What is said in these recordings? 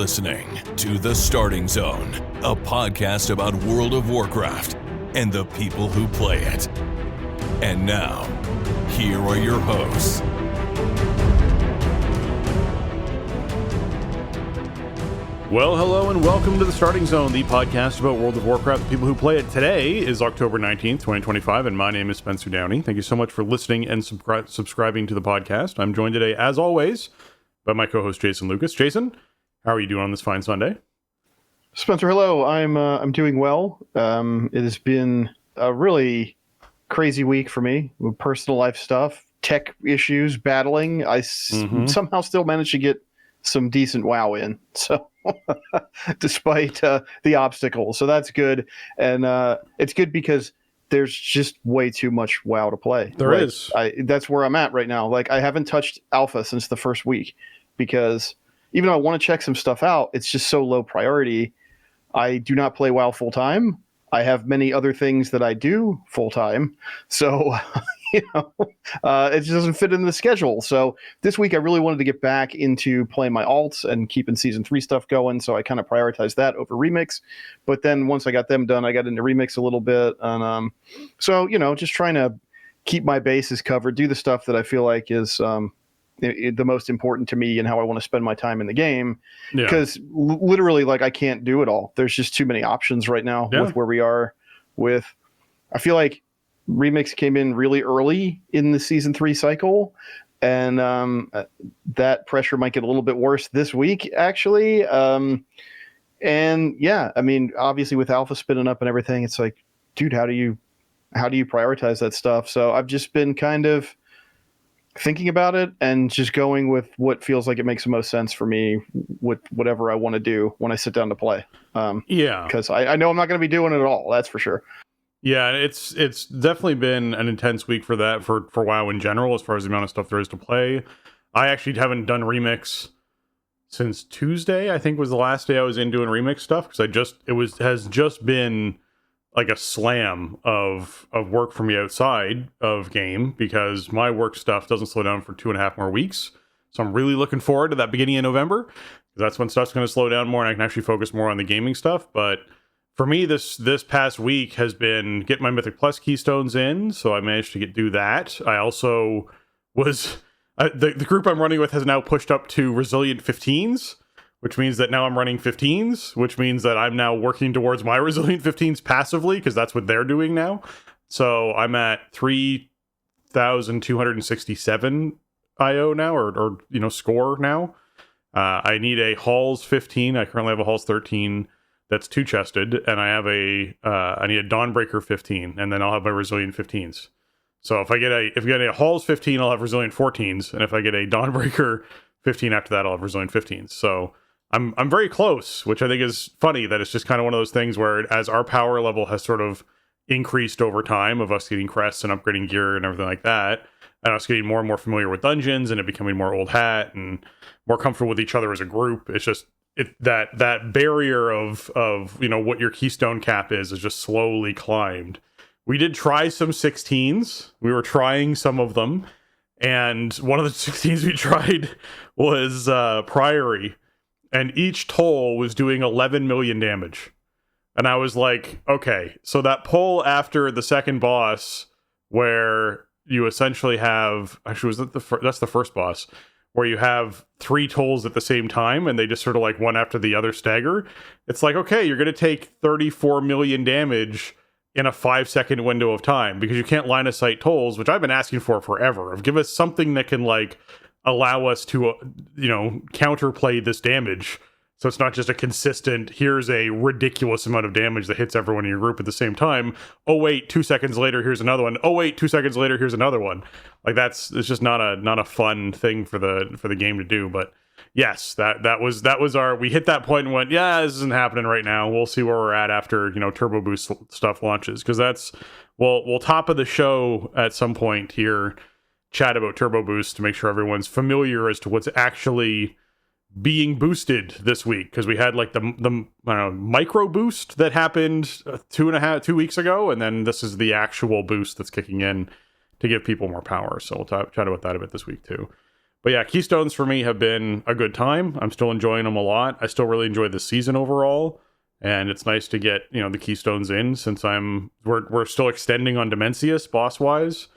listening to The Starting Zone, a podcast about World of Warcraft and the people who play it. And now, here are your hosts. Well, hello and welcome to The Starting Zone, the podcast about World of Warcraft, the people who play it. Today is October 19th, 2025, and my name is Spencer Downey. Thank you so much for listening and subscribing to the podcast. I'm joined today, as always, by my co-host Jason Lucas. Jason, how are you doing on this fine Sunday? Spencer, hello. I'm doing well. It has been a really crazy week for me with personal life stuff, tech issues, battling. I somehow still managed to get some decent WoW in, so despite the obstacles. So that's good, and it's good because there's just way too much WoW to play. There is. That's where I'm at right now. Like, I haven't touched alpha since the first week because even though I want to check some stuff out, it's just so low priority. I do not play WoW full time. I have many other things that I do full time. So, it just doesn't fit in the schedule. So this week I really wanted to get back into playing my alts and keeping season 3 stuff going. So I kind of prioritized that over Remix. But then once I got them done, I got into Remix a little bit. And so, just trying to keep my bases covered, do the stuff that I feel like is the most important to me and how I want to spend my time in the game. Because literally, like, I can't do it all. There's just too many options right now with where we are with. I feel like Remix came in really early in the season 3 cycle, and that pressure might get a little bit worse this week, actually. And yeah, I mean, obviously with Alpha spinning up and everything, it's like, dude, how do you prioritize that stuff? So I've just been kind of thinking about it and just going with what feels like it makes the most sense for me with whatever I want to do when I sit down to play. Because I know I'm not going to be doing it all. That's for sure. Yeah, it's definitely been an intense week for that, for WoW in general, as far as the amount of stuff there is to play. I actually haven't done Remix since Tuesday, I think was the last day I was in doing Remix stuff, because has just been like a slam of work for me outside of game, because my work stuff doesn't slow down for 2.5 more weeks. So I'm really looking forward to that beginning of November, because that's when stuff's going to slow down more and I can actually focus more on the gaming stuff. But for me, this past week has been get my Mythic Plus keystones in, so I managed to do that. I also was the group I'm running with has now pushed up to Resilient 15s, which means that now I'm running 15s, which means that I'm now working towards my Resilient 15s passively, because that's what they're doing now. So I'm at 3,267 IO now, or score now. I need a Halls 15. I currently have a Halls 13. That's 2-chested, and I have I need a Dawnbreaker 15, and then I'll have my Resilient 15s. So if I get a Halls 15, I'll have Resilient 14s, and if I get a Dawnbreaker 15 after that, I'll have Resilient 15s. So I'm very close, which I think is funny that it's just kind of one of those things where, as our power level has sort of increased over time of us getting crests and upgrading gear and everything like that, and us getting more and more familiar with dungeons and it becoming more old hat and more comfortable with each other as a group, it's just that barrier of what your keystone cap is just slowly climbed. We did try some 16s. We were trying some of them, and one of the 16s we tried was Priory, and each toll was doing 11 million damage. And I was like, okay, so that pull after the second boss, where you essentially have, actually, that's the first boss, where you have 3 tolls at the same time, and they just sort of like one after the other stagger. It's like, okay, you're going to take 34 million damage in a 5-second window of time, because you can't line of sight tolls, which I've been asking for forever. Give us something that can like allow us to, counterplay this damage. So it's not just a consistent, here's a ridiculous amount of damage that hits everyone in your group at the same time. Oh wait, 2 seconds later, here's another one. Oh wait, 2 seconds later, here's another one. Like it's just not a fun thing for the game to do. But yes, that was we hit that point and went, yeah, this isn't happening right now. We'll see where we're at after Turbo Boost stuff launches, because we'll top of the show at some point here, chat about Turbo Boost to make sure everyone's familiar as to what's actually being boosted this week, because we had like the micro boost that happened 2 weeks ago, and then this is the actual boost that's kicking in to give people more power. So we'll chat about that a bit this week too. But yeah, Keystones for me have been a good time. I'm still enjoying them a lot. I still really enjoy the season overall. And it's nice to get, the Keystones in since we're still extending on Dimensius boss wise.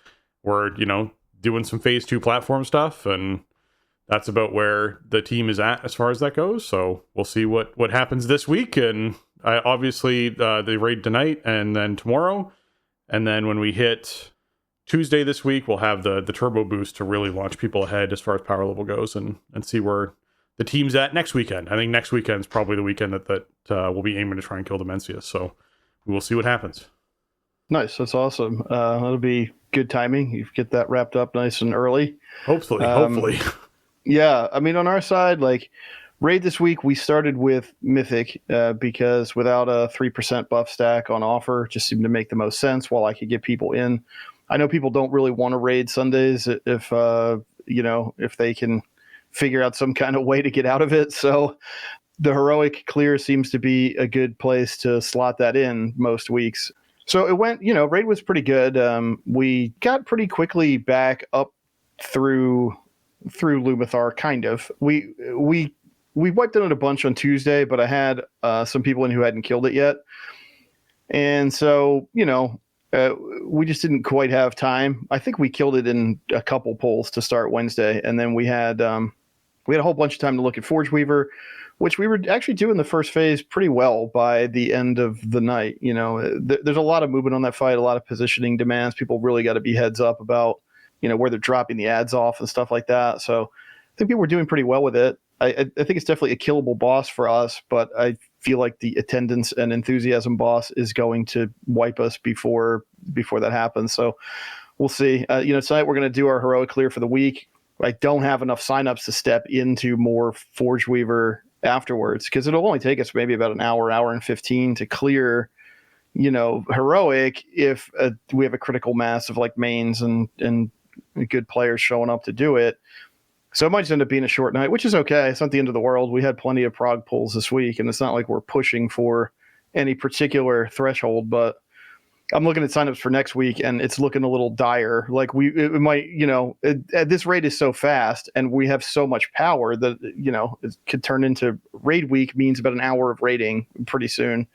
We're, doing some phase 2 platform stuff, and that's about where the team is at as far as that goes. So we'll see what happens this week. And obviously they raid tonight and then tomorrow. And then when we hit Tuesday this week, we'll have the turbo boost to really launch people ahead as far as power level goes and see where the team's at next weekend. I think next weekend is probably the weekend that we'll be aiming to try and kill Dimensius. So we will see what happens. Nice. That's awesome. That'll be good timing. You get that wrapped up nice and early. Hopefully. Yeah. I mean, on our side, like raid this week, we started with Mythic because without a 3% buff stack on offer, just seemed to make the most sense while I could get people in. I know people don't really want to raid Sundays if they can figure out some kind of way to get out of it. So the heroic clear seems to be a good place to slot that in most weeks. So it went, raid was pretty good. We got pretty quickly back up through Lumathar, kind of. We wiped out a bunch on Tuesday, but I had some people in who hadn't killed it yet. And so, we just didn't quite have time. I think we killed it in a couple pulls to start Wednesday, and then we had a whole bunch of time to look at Forge Weaver, which we were actually doing the first phase pretty well by the end of the night. There's a lot of movement on that fight, a lot of positioning demands. People really got to be heads up about where they're dropping the ads off and stuff like that. So I think people were doing pretty well with it. I think it's definitely a killable boss for us, but I feel like the attendance and enthusiasm boss is going to wipe us before that happens. So we'll see. Tonight we're going to do our heroic clear for the week. I don't have enough signups to step into more Forge Weaver afterwards because it'll only take us maybe about an hour and 15 to clear, heroic if we have a critical mass of like mains and good players showing up to do it. So it might just end up being a short night, which is okay. It's not the end of the world. We had plenty of prog pulls this week, and it's not like we're pushing for any particular threshold, but I'm looking at signups for next week, and it's looking a little dire. Like it might, at this rate is so fast, and we have so much power that, it could turn into raid week means about an hour of raiding pretty soon.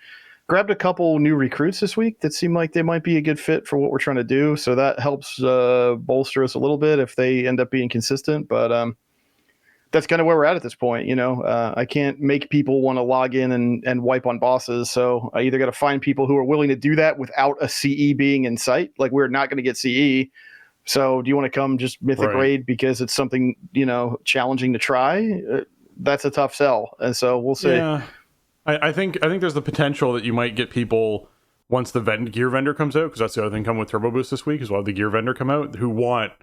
Grabbed a couple new recruits this week that seem like they might be a good fit for what we're trying to do. So that helps bolster us a little bit if they end up being consistent. But that's kind of where we're at this point. I can't make people want to log in and wipe on bosses. So I either got to find people who are willing to do that without a CE being in sight. Like we're not going to get CE. So do you want to come just Mythic raid because it's something, challenging to try? That's a tough sell. And so we'll see. Yeah. I think there's the potential that you might get people once the gear vendor comes out, because that's the other thing coming with Turbo Boost this week, is we'll have the gear vendor come out who want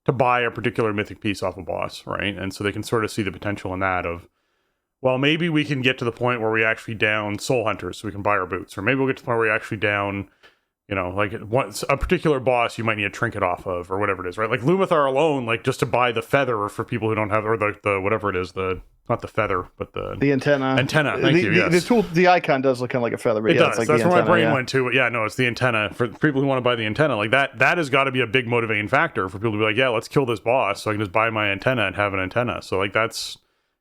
to buy a particular mythic piece off a boss, right? And so they can sort of see the potential in that of, well, maybe we can get to the point where we actually down soul hunters so we can buy our boots, or maybe we'll get to the point where we actually down, like once a particular boss you might need a trinket off of, or whatever it is, right? Like Lumathar alone, like just to buy the feather for people who don't have, or the whatever it is, not the feather, but the antenna. Thank you. Yes. The tool, the icon does look kind of like a feather, but it does. Like that's where my brain yeah. went to. But yeah, no, it's the antenna for people who want to buy the antenna. Like that has got to be a big motivating factor for people to be like, yeah, let's kill this boss so I can just buy my antenna and have an antenna. So like that's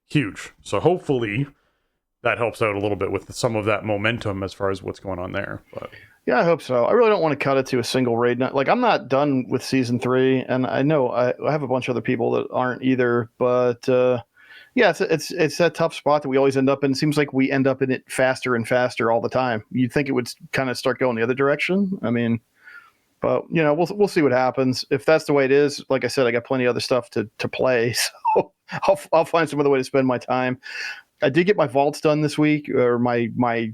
huge. So hopefully that helps out a little bit with some of that momentum as far as what's going on there. But yeah, I hope so. I really don't want to cut it to a single raid. Like I'm not done with season 3, and I know I have a bunch of other people that aren't either. But yeah, it's that tough spot that we always end up in. It seems like we end up in it faster and faster all the time. You'd think it would kind of start going the other direction. I mean, but we'll see what happens. If that's the way it is, like I said, I got plenty of other stuff to play, so I'll find some other way to spend my time. I did get my vaults done this week, or my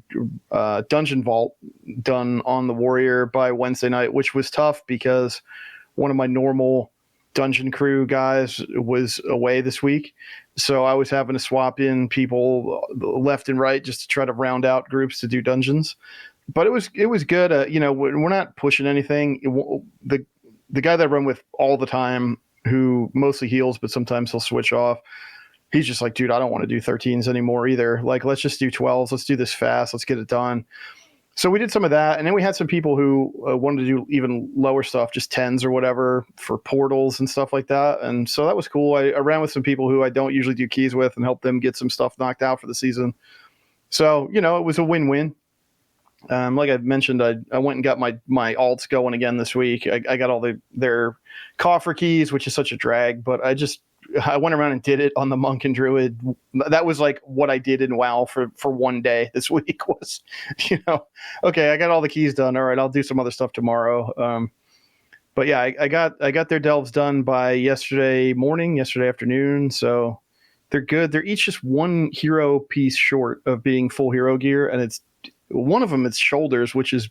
dungeon vault done on the warrior by Wednesday night, which was tough because one of my normal dungeon crew guys was away this week. So I was having to swap in people left and right just to try to round out groups to do dungeons. But it was good. We're not pushing anything. The guy that I run with all the time, who mostly heals, but sometimes he'll switch off, he's just like, dude, I don't want to do 13s anymore either. Like, let's just do 12s. Let's do this fast. Let's get it done. So we did some of that, and then we had some people who wanted to do even lower stuff, just 10s or whatever for portals and stuff like that. And so that was cool. I ran with some people who I don't usually do keys with and helped them get some stuff knocked out for the season. So, it was a win-win. Like I mentioned, I went and got my alts going again this week. I got all their coffer keys, which is such a drag, but I went around and did it on the monk and druid. That was like what I did in WoW for one day this week was, okay, I got all the keys done. All right, I'll do some other stuff tomorrow. But yeah, I got their delves done by yesterday afternoon. So they're good. They're each just one hero piece short of being full hero gear. And it's one of them, it's shoulders, which is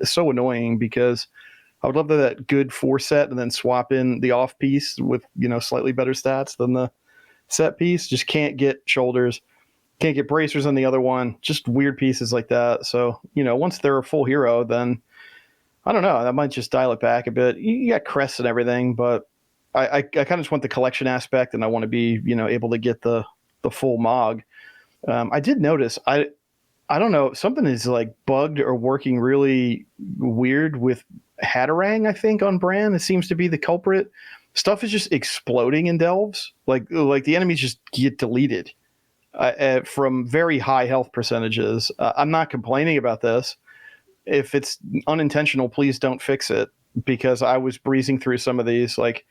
so annoying because I would love that good 4 set and then swap in the off piece with, slightly better stats than the set piece. Just can't get shoulders, can't get bracers on the other one, just weird pieces like that. So, once they're a full hero, then I don't know, that might just dial it back a bit. You got crests and everything, but I kind of just want the collection aspect and I want to be, able to get the full Mog. I did notice, I don't know, something is like bugged or working really weird with Hatterang, I think, on Bran. It seems to be the culprit. Stuff is just exploding in delves. Like the enemies just get deleted from very high health percentages. I'm not complaining about this. If it's unintentional, please don't fix it, because I was breezing through some of these. Like,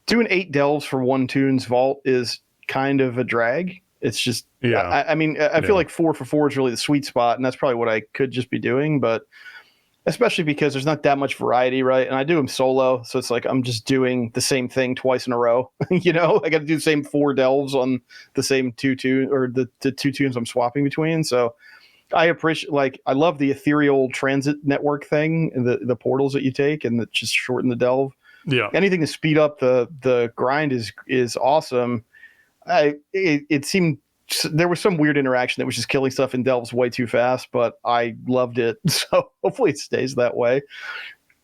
doing 8 delves for 1 Toon's vault is kind of a drag. It's just, yeah. I feel like 4 for 4 is really the sweet spot, and that's probably what I could just be doing, but especially because there's not that much variety, right? And I do them solo, so it's like I'm just doing the same thing twice in a row. I got to do the same 4 delves on the same 2 Toon, or the 2 Toons I'm swapping between. So I appreciate, I love the ethereal transit network thing, and the portals that you take, and that just shorten the delve. Yeah, anything to speed up the grind is awesome. It seemed there was some weird interaction that was just killing stuff in delves way too fast, but I loved it. So hopefully it stays that way.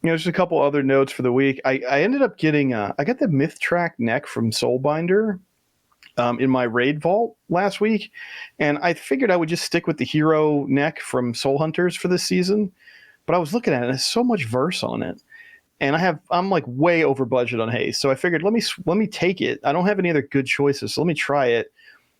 Just a couple other notes for the week. I ended up getting I got the Myth Track neck from Soulbinder in my raid vault last week, and I figured I would just stick with the hero neck from Soul Hunters for this season. But I was looking at it, and there's so much verse on it. And I'm like way over budget on haste. So I figured, let me take it. I don't have any other good choices, so let me try it.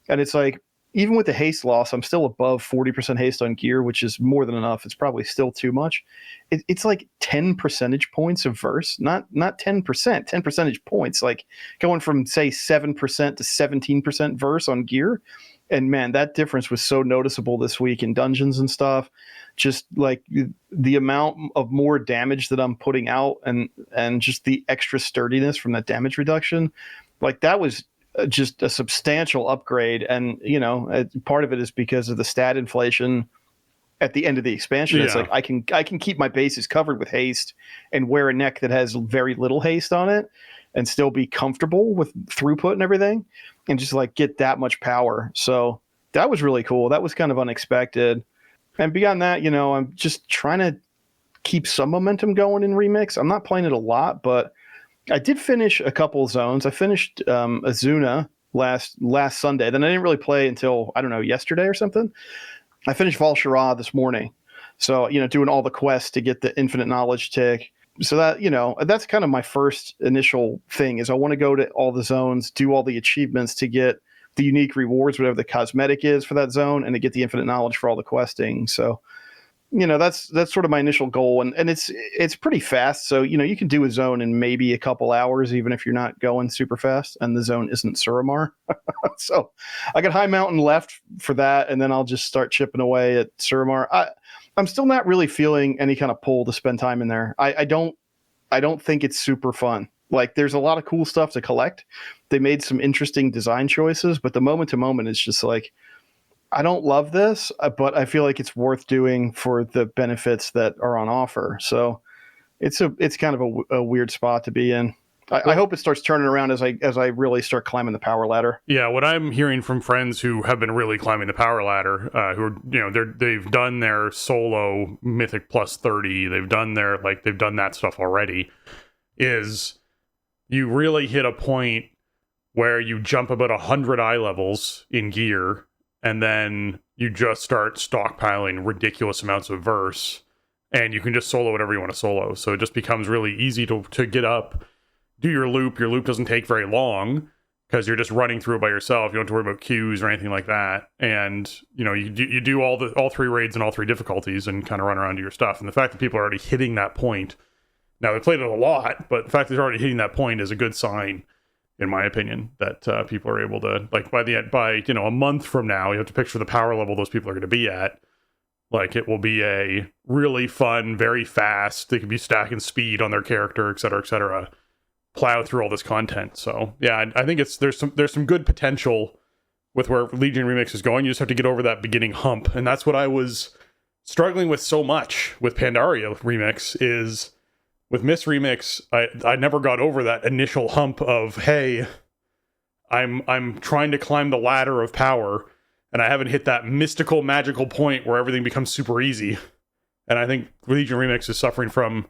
And it's like, even with the haste loss, I'm still above 40% haste on gear, which is more than enough. It's probably still too much. It's like 10 percentage points of verse, not 10%, 10 percentage points, like going from, say, 7% to 17% verse on gear. And man, that difference was so noticeable this week in dungeons and stuff. Just like the amount of more damage that I'm putting out, and just the extra sturdiness from that damage reduction, like that was just a substantial upgrade. And part of it is because of the stat inflation at the end of the expansion. Yeah. It's like I can keep my bases covered with haste and wear a neck that has very little haste on it and still be comfortable with throughput and everything, and just like get that much power. So that was really cool. That was kind of unexpected. And beyond that, I'm just trying to keep some momentum going in Remix. I'm not playing it a lot, but I did finish a couple zones. I finished Azuna last Sunday. Then I didn't really play until, I don't know, yesterday or something. I finished Val'Sharah this morning. So, doing all the quests to get the infinite knowledge tick. So that, that's kind of my first initial thing, is I want to go to all the zones, do all the achievements to get the unique rewards, whatever the cosmetic is for that zone, and to get the infinite knowledge for all the questing. So, that's sort of my initial goal. And it's pretty fast. So, you can do a zone in maybe a couple hours, even if you're not going super fast, and the zone isn't Suramar. So I got High Mountain left for that, and then I'll just start chipping away at Suramar. I'm still not really feeling any kind of pull to spend time in there. I don't think it's super fun. Like, there's a lot of cool stuff to collect. They made some interesting design choices, but the moment to moment is just like, I don't love this, but I feel like it's worth doing for the benefits that are on offer. So it's kind of a weird spot to be in. I hope it starts turning around as I really start climbing the power ladder. Yeah, what I'm hearing from friends who have been really climbing the power ladder, who are, they've done their solo Mythic plus 30, they've done that stuff already, is you really hit a point where you jump about 100 eye levels in gear, and then you just start stockpiling ridiculous amounts of verse, and you can just solo whatever you want to solo. So it just becomes really easy to get up, do your loop. Your loop doesn't take very long because you're just running through it by yourself. You don't have to worry about queues or anything like that. And you do all 3 raids and all 3 difficulties and kind of run around to your stuff. And the fact that people are already hitting that point, now they played it a lot, but the fact that they're already hitting that point is a good sign, in my opinion, that people are able to, like, by a month from now, you have to picture the power level those people are going to be at. Like, it will be a really fun, very fast, they could be stacking speed on their character, etc., plow through all this content. So yeah, I think there's some good potential with where Legion Remix is going. You just have to get over that beginning hump, and that's what I was struggling with so much with Pandaria Remix. Is with Miss Remix, I never got over that initial hump of, hey, I'm trying to climb the ladder of power, and I haven't hit that mystical, magical point where everything becomes super easy. And I think Legion Remix is suffering from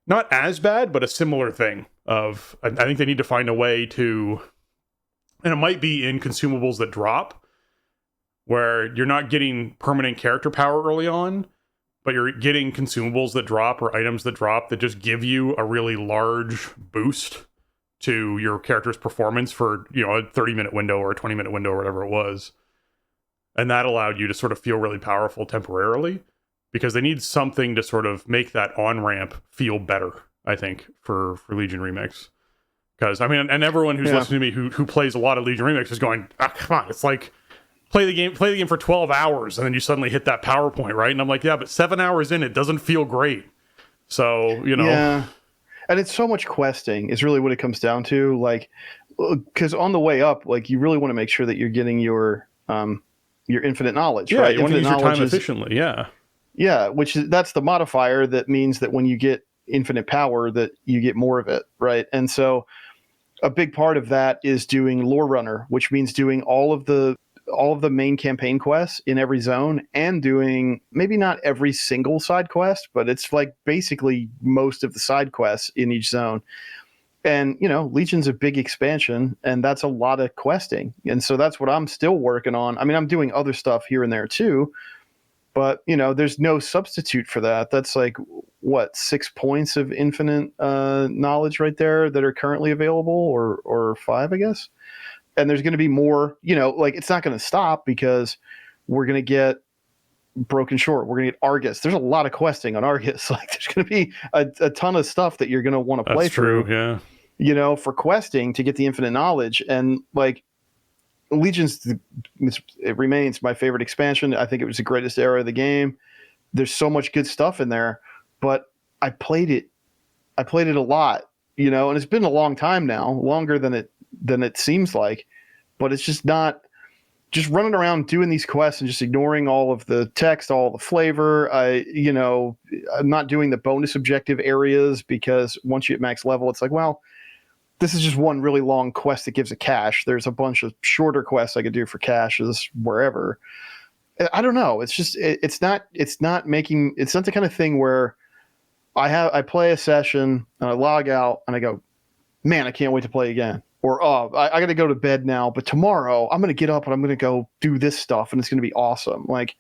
not as bad, but a similar thing of, I think they need to find a way to, and it might be in consumables that drop, where you're not getting permanent character power early on, but you're getting consumables that drop or items that drop that just give you a really large boost to your character's performance for, a 30-minute window or a 20-minute window or whatever it was. And that allowed you to sort of feel really powerful temporarily, because they need something to sort of make that on-ramp feel better, I think, for Legion Remix. Because, I mean, and everyone who's listening to me who plays a lot of Legion Remix is going, come on, it's like, play the game for 12 hours, and then you suddenly hit that power point, right? And I'm like, yeah, but 7 hours in, it doesn't feel great. So, Yeah. And it's so much questing is really what it comes down to. Like, because on the way up, like, you really want to make sure that you're getting your infinite knowledge, right? You want to use your time efficiently, Yeah, that's the modifier that means that when you get infinite power, that you get more of it, right? And so a big part of that is doing Lore Runner, which means doing all of the main campaign quests in every zone, and doing maybe not every single side quest, but it's like basically most of the side quests in each zone. And, Legion's a big expansion, and that's a lot of questing. And so that's what I'm still working on. I mean, I'm doing other stuff here and there too, but, there's no substitute for that. That's like, 6 points of infinite knowledge right there that are currently available, or 5, I guess. And there's going to be more, it's not going to stop, because we're going to get Broken Short. We're going to get Argus. There's a lot of questing on Argus. Like, there's going to be a ton of stuff that you're going to want to play through. That's true, yeah. For questing to get the infinite knowledge. And, like, it remains my favorite expansion. I think it was the greatest era of the game. There's so much good stuff in there, but I played it a lot, and it's been a long time now, longer than it seems like, but it's just not just running around doing these quests and just ignoring all of the text, all the flavor. I'm not doing the bonus objective areas, because once you hit max level, it's like, well, this is just one really long quest that gives a cache. There's a bunch of shorter quests I could do for caches wherever. I don't know. It's just, it's not the kind of thing where I play a session and I log out and I go, man, I can't wait to play again. Or, I got to go to bed now, but tomorrow I'm going to get up and I'm going to go do this stuff, and it's going to be awesome. Like,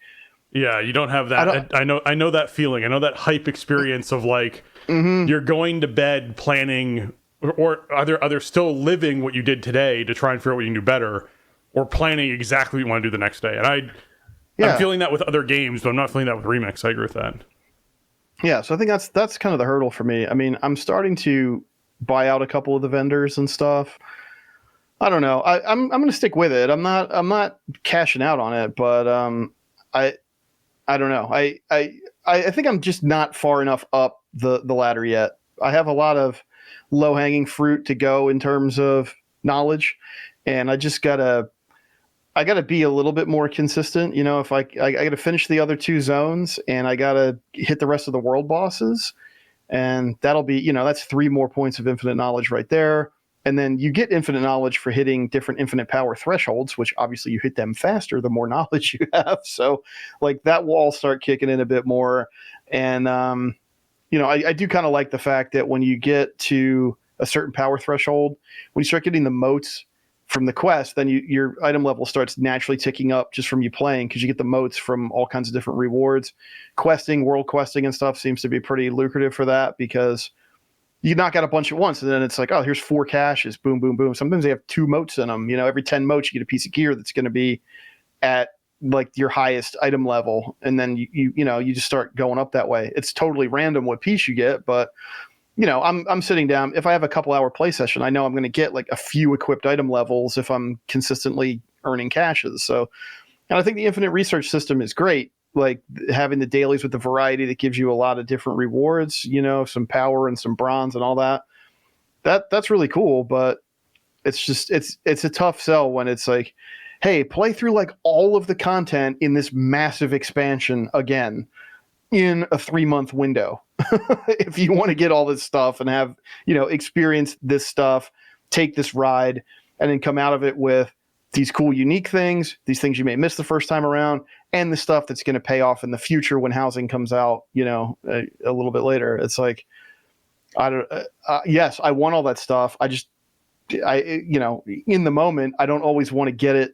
yeah, you don't have that. I know that feeling. I know that hype experience of, like, you're going to bed planning, or either still living what you did today to try and figure out what you can do better, or planning exactly what you want to do the next day. And I'm feeling that with other games, but I'm not feeling that with Remix. I agree with that. Yeah, so I think that's kind of the hurdle for me. I mean, I'm starting to buy out a couple of the vendors and stuff. I don't know. I'm going to stick with it. I'm not cashing out on it, but I don't know. I think I'm just not far enough up the ladder yet. I have a lot of low hanging fruit to go in terms of knowledge, and I gotta be a little bit more consistent. If I gotta finish the other 2 zones, and I gotta hit the rest of the world bosses, and that'll be, that's 3 more points of infinite knowledge right there. And then you get infinite knowledge for hitting different infinite power thresholds, which obviously you hit them faster the more knowledge you have. So, like, that will all start kicking in a bit more. And I do kind of like the fact that when you get to a certain power threshold, when you start getting the motes from the quest, then your item level starts naturally ticking up just from you playing, because you get the motes from all kinds of different rewards. Questing, world questing and stuff seems to be pretty lucrative for that, because you knock out a bunch at once and then it's like, oh, here's 4 caches, boom, boom, boom. Sometimes they have 2 motes in them. Every 10 motes you get a piece of gear that's going to be at like your highest item level, and then you just start going up that way. It's totally random what piece you get, but I'm sitting down. If I have a couple hour play session, I know I'm going to get like a few equipped item levels if I'm consistently earning caches. So, and I think the infinite research system is great. Like having the dailies with the variety that gives you a lot of different rewards, some power and some bronze and all that. That's really cool, but it's just it's a tough sell when it's like, hey, play through like all of the content in this massive expansion again in a 3-month window. If you want to get all this stuff and have, experience this stuff, take this ride, and then come out of it with these cool, unique things, these things you may miss the first time around, and the stuff that's going to pay off in the future when housing comes out, a little bit later. It's like, yes, I want all that stuff. In the moment, I don't always want to get it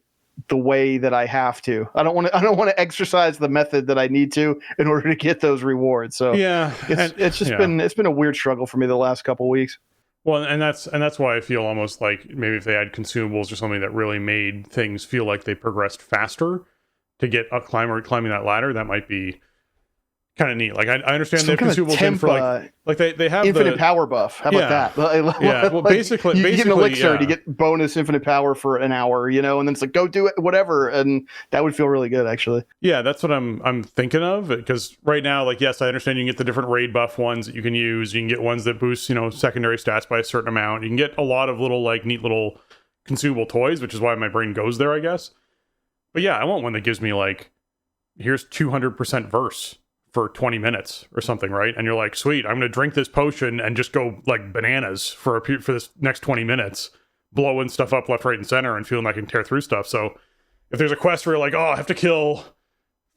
the way that I have to. I don't want to exercise the method that I need to in order to get those rewards. So yeah, it's been a weird struggle for me the last couple of weeks. Well, and that's why I feel almost like maybe if they had consumables or something that really made things feel like they progressed faster to get a climbing that ladder, that might be kind of neat. Like I understand they have consumables in for like they have infinite power buff. How about that? Yeah. Well, basically, you get an elixir to get bonus infinite power for an hour, and then it's like, go do it, whatever, and that would feel really good, actually. Yeah, that's what I'm thinking of, because right now, like, yes, I understand you can get the different raid buff ones that you can use. You can get ones that boost, secondary stats by a certain amount. You can get a lot of little like neat little consumable toys, which is why my brain goes there, I guess. But yeah, I want one that gives me like, here's 200% verse for 20 minutes or something, right? And you're like, sweet, I'm going to drink this potion and just go like bananas for this next 20 minutes, blowing stuff up left, right, and center and feeling like I can tear through stuff. So if there's a quest where you're like, oh, I have to kill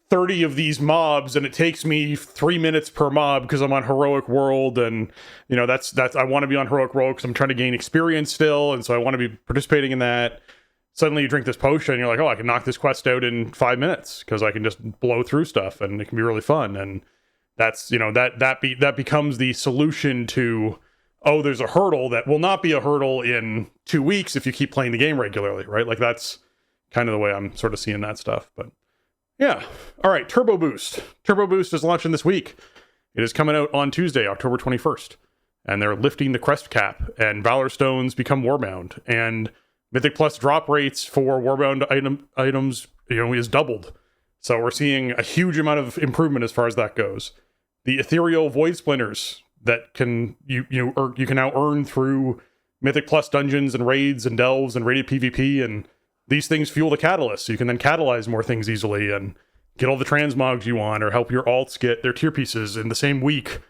30 of these mobs and it takes me 3 minutes per mob because I'm on heroic world, and that's I want to be on heroic world because I'm trying to gain experience still, and so I want to be participating in that. Suddenly you drink this potion and you're like, oh, I can knock this quest out in 5 minutes because I can just blow through stuff and it can be really fun. And that's, that becomes the solution to, oh, there's a hurdle that will not be a hurdle in 2 weeks if you keep playing the game regularly, right? Like that's kind of the way I'm sort of seeing that stuff. But yeah. All right. Turbo Boost. Turbo Boost is launching this week. It is coming out on Tuesday, October 21st. And they're lifting the quest cap, and Valor Stones become Warbound. And Mythic Plus drop rates for Warbound items, is doubled. So we're seeing a huge amount of improvement as far as that goes. The Ethereal Void Splinters that you can now earn through Mythic Plus dungeons and raids and delves and rated PvP, and these things fuel the catalyst, so you can then catalyze more things easily and get all the transmogs you want, or help your alts get their tier pieces in the same week,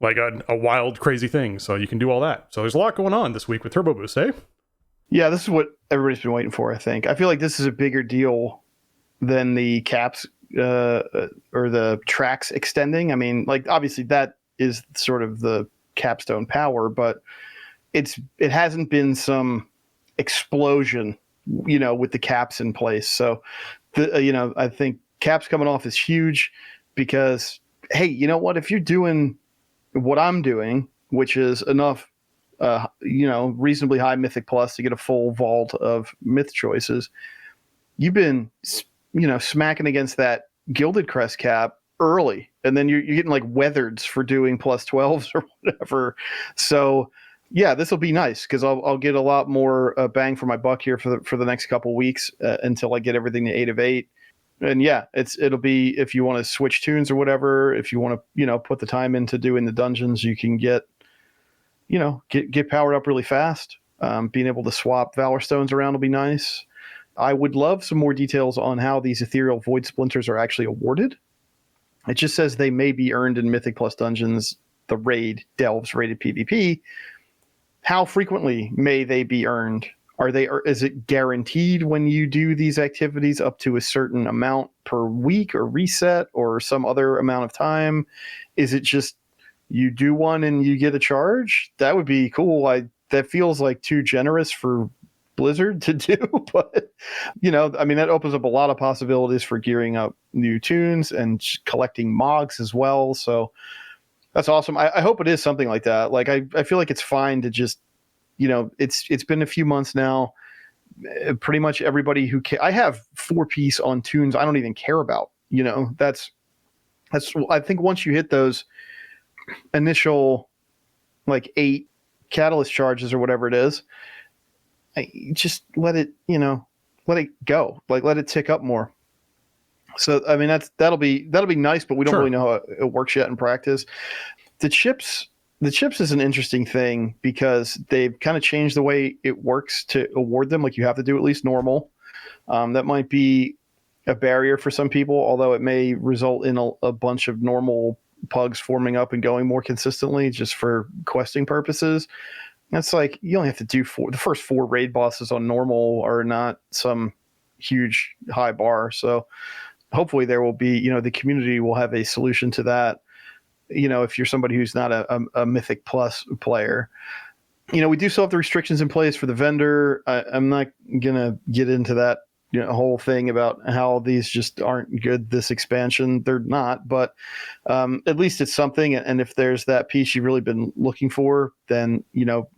like a wild, crazy thing. So you can do all that. So there's a lot going on this week with Turbo Boost, eh? Yeah, this is what everybody's been waiting for, I think. I feel like this is a bigger deal than the caps or the tracks extending. I mean, like, obviously that is sort of the capstone power, but it hasn't been some explosion, with the caps in place. So, I think caps coming off is huge because, hey, you know what? If you're doing what I'm doing, which is enough reasonably high Mythic Plus to get a full vault of myth choices, you've been, smacking against that Gilded Crest cap early, and then you're getting like weathers for doing plus 12s or whatever. So yeah, this will be nice because I'll get a lot more bang for my buck here for the next couple weeks until I get everything to 8 of 8. And yeah, it'll be, if you want to switch tunes or whatever, if you want to put the time into doing the dungeons, you can get powered up really fast. Being able to swap Valor Stones around will be nice. I would love some more details on how these Ethereal Void Splinters are actually awarded. It just says they may be earned in Mythic Plus dungeons, the raid, delves, rated PvP. How frequently may they be earned? Is it guaranteed when you do these activities up to a certain amount per week or reset or some other amount of time? Is it just you do one and you get a charge? That would be cool. That feels like too generous for Blizzard to do, but I mean, that opens up a lot of possibilities for gearing up new tunes and collecting mogs as well. So that's awesome. I hope it is something like that. Like, I feel like it's fine to just, it's been a few months now. Pretty much everybody who I have 4-piece on tunes I don't even care about. That's I think once you hit those initial like 8 catalyst charges or whatever it is, just let it go. Like, let it tick up more. So I mean, that'll be nice, but we don't really know how it works yet in practice. The chips is an interesting thing because they've kind of changed the way it works to award them. Like, you have to do at least normal. That might be a barrier for some people, although it may result in a bunch of normal pugs forming up and going more consistently just for questing purposes. That's like, you only have to do the first 4 raid bosses on normal are not some huge high bar. So hopefully there will be, the community will have a solution to that. If you're somebody who's not a Mythic Plus player, we do still have the restrictions in place for the vendor. I'm not going to get into that whole thing about how these just aren't good this expansion. They're not, but at least it's something. And if there's that piece you've really been looking for, then,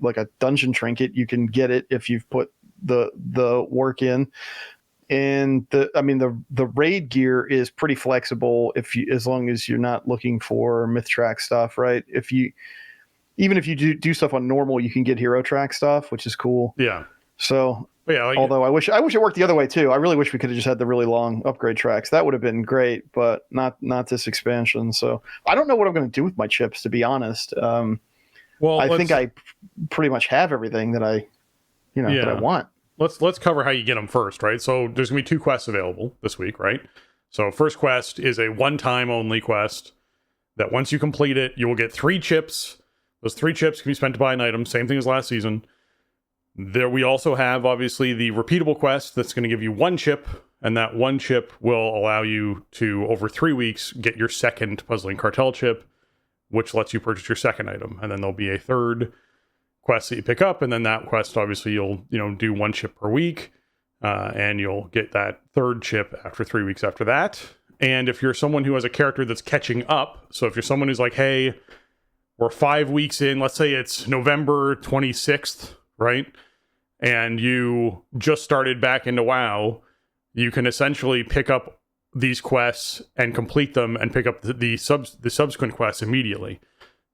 like a dungeon trinket, you can get it if you've put the work in. And the raid gear is pretty flexible as long as you're not looking for myth track stuff, right? Even if you do stuff on normal, you can get hero track stuff, which is cool. Yeah. So, yeah, although I wish it worked the other way too. I really wish we could have just had the really long upgrade tracks. That would have been great, but not this expansion. So I don't know what I'm going to do with my chips, to be honest. I think I pretty much have everything that I want. Let's cover how you get them first, right? So there's going to be 2 quests available this week, right? So first quest is a one-time only quest that once you complete it, you will get 3 chips. Those 3 chips can be spent to buy an item, same thing as last season. There we also have, obviously, the repeatable quest that's going to give you 1 chip, and that 1 chip will allow you to, over 3 weeks, get your second Puzzling Cartel chip, which lets you purchase your second item. And then there'll be a third quest that you pick up, and then that quest, obviously, you'll do 1 chip per week, and you'll get that third chip after 3 weeks after that. And if you're someone who has a character that's catching up, so if you're someone who's like, hey, we're 5 weeks in, let's say it's November 26th, right? And you just started back into WoW, you can essentially pick up these quests and complete them and pick up the subsequent quests immediately.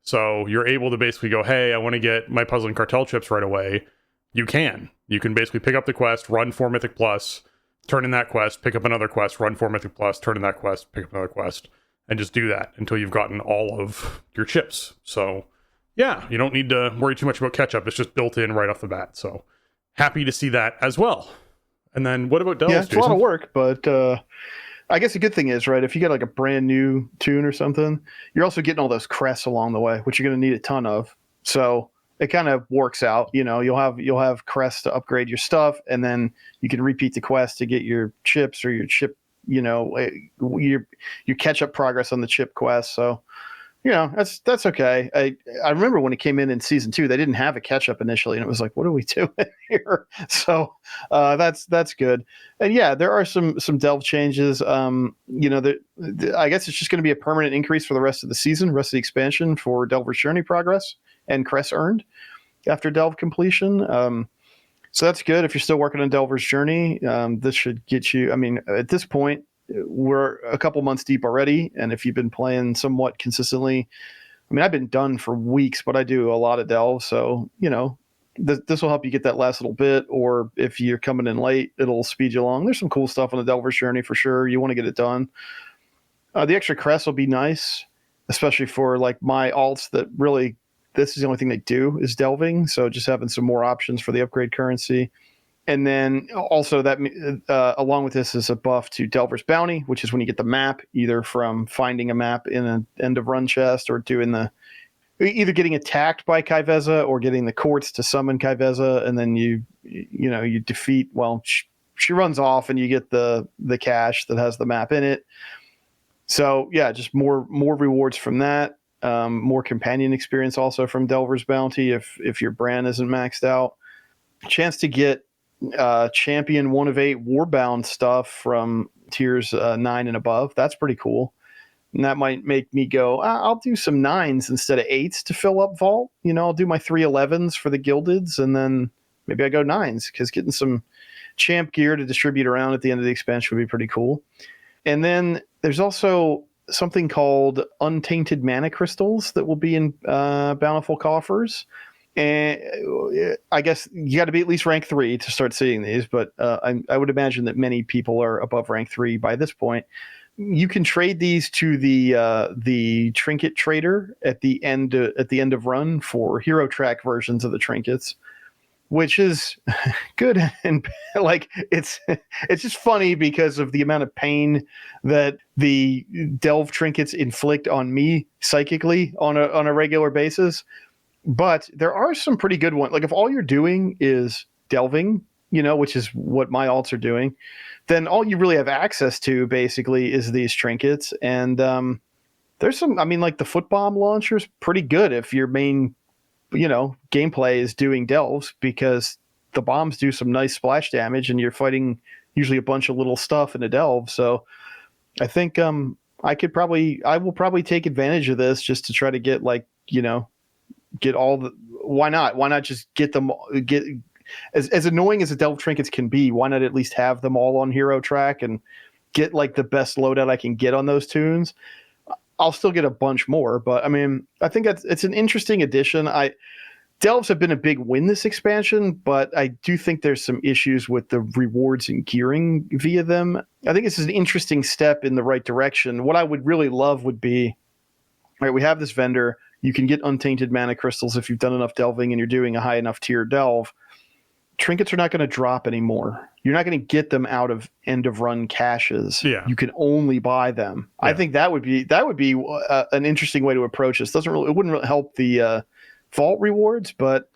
So you're able to basically go, hey, I want to get my Puzzling Cartel chips right away. You can basically pick up the quest, run 4 Mythic Plus, turn in that quest, pick up another quest, run 4 Mythic Plus, turn in that quest, pick up another quest, and just do that until you've gotten all of your chips. So yeah, you don't need to worry too much about catch up. It's just built in right off the bat. So happy to see that as well. And then what about Delves? Yeah, it's Jason? a lot of work, but I guess the good thing is, right, if you get like a brand new tune or something, you're also getting all those crests along the way, which you're going to need a ton of. So it kind of works out. You'll have crests to upgrade your stuff, and then you can repeat the quest to get your chips or your chip, your catch up progress on the chip quest. So that's okay. I remember when it came in season 2, they didn't have a catch up initially, and it was like, what are we doing here? So that's good. And yeah, there are some delve changes. I guess it's just going to be a permanent increase for the rest of the season, rest of the expansion for Delver's Journey progress and crests earned after delve completion. So that's good. If you're still working on Delver's Journey, this should get you. I mean, at this point, we're a couple months deep already, and if you've been playing somewhat consistently, I mean, I've been done for weeks, but I do a lot of delve, so this will help you get that last little bit. Or if you're coming in late, it'll speed you along. There's some cool stuff on the Delver's Journey for sure. You want to get it done. The extra crests will be nice, especially for like my alts that really, this is the only thing they do is delving. So just having some more options for the upgrade currency. And then also that along with this is a buff to Delver's Bounty, which is when you get the map, either from finding a map in an end of run chest or either getting attacked by Kaiveza or getting the courts to summon Kaiveza, and then you defeat. Well, she runs off, and you get the cache that has the map in it. So yeah, just more rewards from that. More companion experience also from Delver's Bounty if your brand isn't maxed out. Chance to get champion 1 of 8 warbound stuff from tiers 9 and above. That's pretty cool. And that might make me go, I'll do some 9s instead of 8s to fill up vault. I'll do my 3 11s for the gildeds, and then maybe I go 9s, because getting some champ gear to distribute around at the end of the expansion would be pretty cool. And then there's also something called untainted mana crystals that will be in bountiful coffers. And I guess you got to be at least rank 3 to start seeing these, but I would imagine that many people are above rank 3 by this point. You can trade these to the trinket trader at the end of run for hero track versions of the trinkets, which is good. And like, it's just funny because of the amount of pain that the delve trinkets inflict on me psychically on a regular basis. But there are some pretty good ones. Like, if all you're doing is delving, which is what my alts are doing, then all you really have access to basically is these trinkets. And there's some, like the foot bomb launcher's pretty good if your main, gameplay is doing delves, because the bombs do some nice splash damage and you're fighting usually a bunch of little stuff in a delve. So I think I will probably take advantage of this just to try to get get all the, why not just get as annoying as the delve trinkets can be, why not at least have them all on hero track and get like the best loadout I can get on those tunes? I'll still get a bunch more, but I think it's an interesting addition. Delves have been a big win this expansion, but I do think there's some issues with the rewards and gearing via them. I think this is an interesting step in the right direction. What I would really love would be, all right, we have this vendor. You can get untainted mana crystals if you've done enough delving and you're doing a high enough tier delve. Trinkets are not going to drop anymore. You're not going to get them out of end of run caches. Yeah. You can only buy them. Yeah. I think that would be an interesting way to approach this. It wouldn't really help the vault rewards, but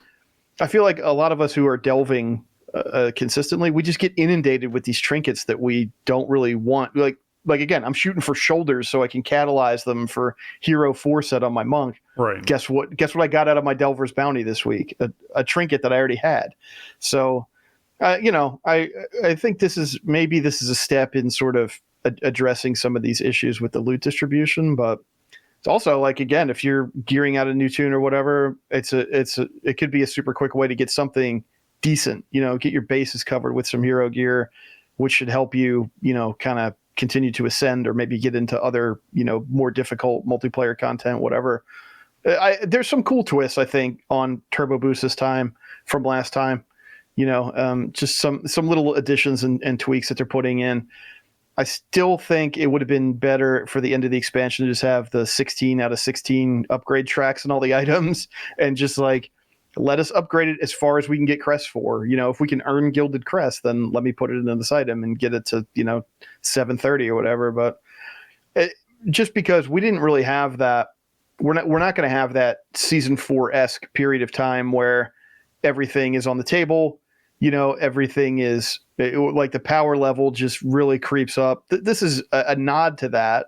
I feel like a lot of us who are delving consistently, we just get inundated with these trinkets that we don't really want. Like again, I'm shooting for shoulders so I can catalyze them for hero 4 set on my monk. Right. Guess what I got out of my Delver's Bounty this week? A trinket that I already had. So, I think this is a step in sort of addressing some of these issues with the loot distribution, but it's also like, again, if you're gearing out a new tune or whatever, it could be a super quick way to get something decent, get your bases covered with some hero gear, which should help you, kind of continue to ascend or maybe get into other, more difficult multiplayer content, whatever. There's some cool twists, I think, on Turbo Boost this time from last time, just some little additions and tweaks that they're putting in. I still think it would have been better for the end of the expansion to just have the 16 out of 16 upgrade tracks and all the items and just let us upgrade it as far as we can get crests for. If we can earn gilded crests, then let me put it into this item and get it to, 730 or whatever. But just because we didn't really have that, we're not going to have that season 4-esque period of time where everything is on the table. Everything is like the power level just really creeps up. This is a nod to that.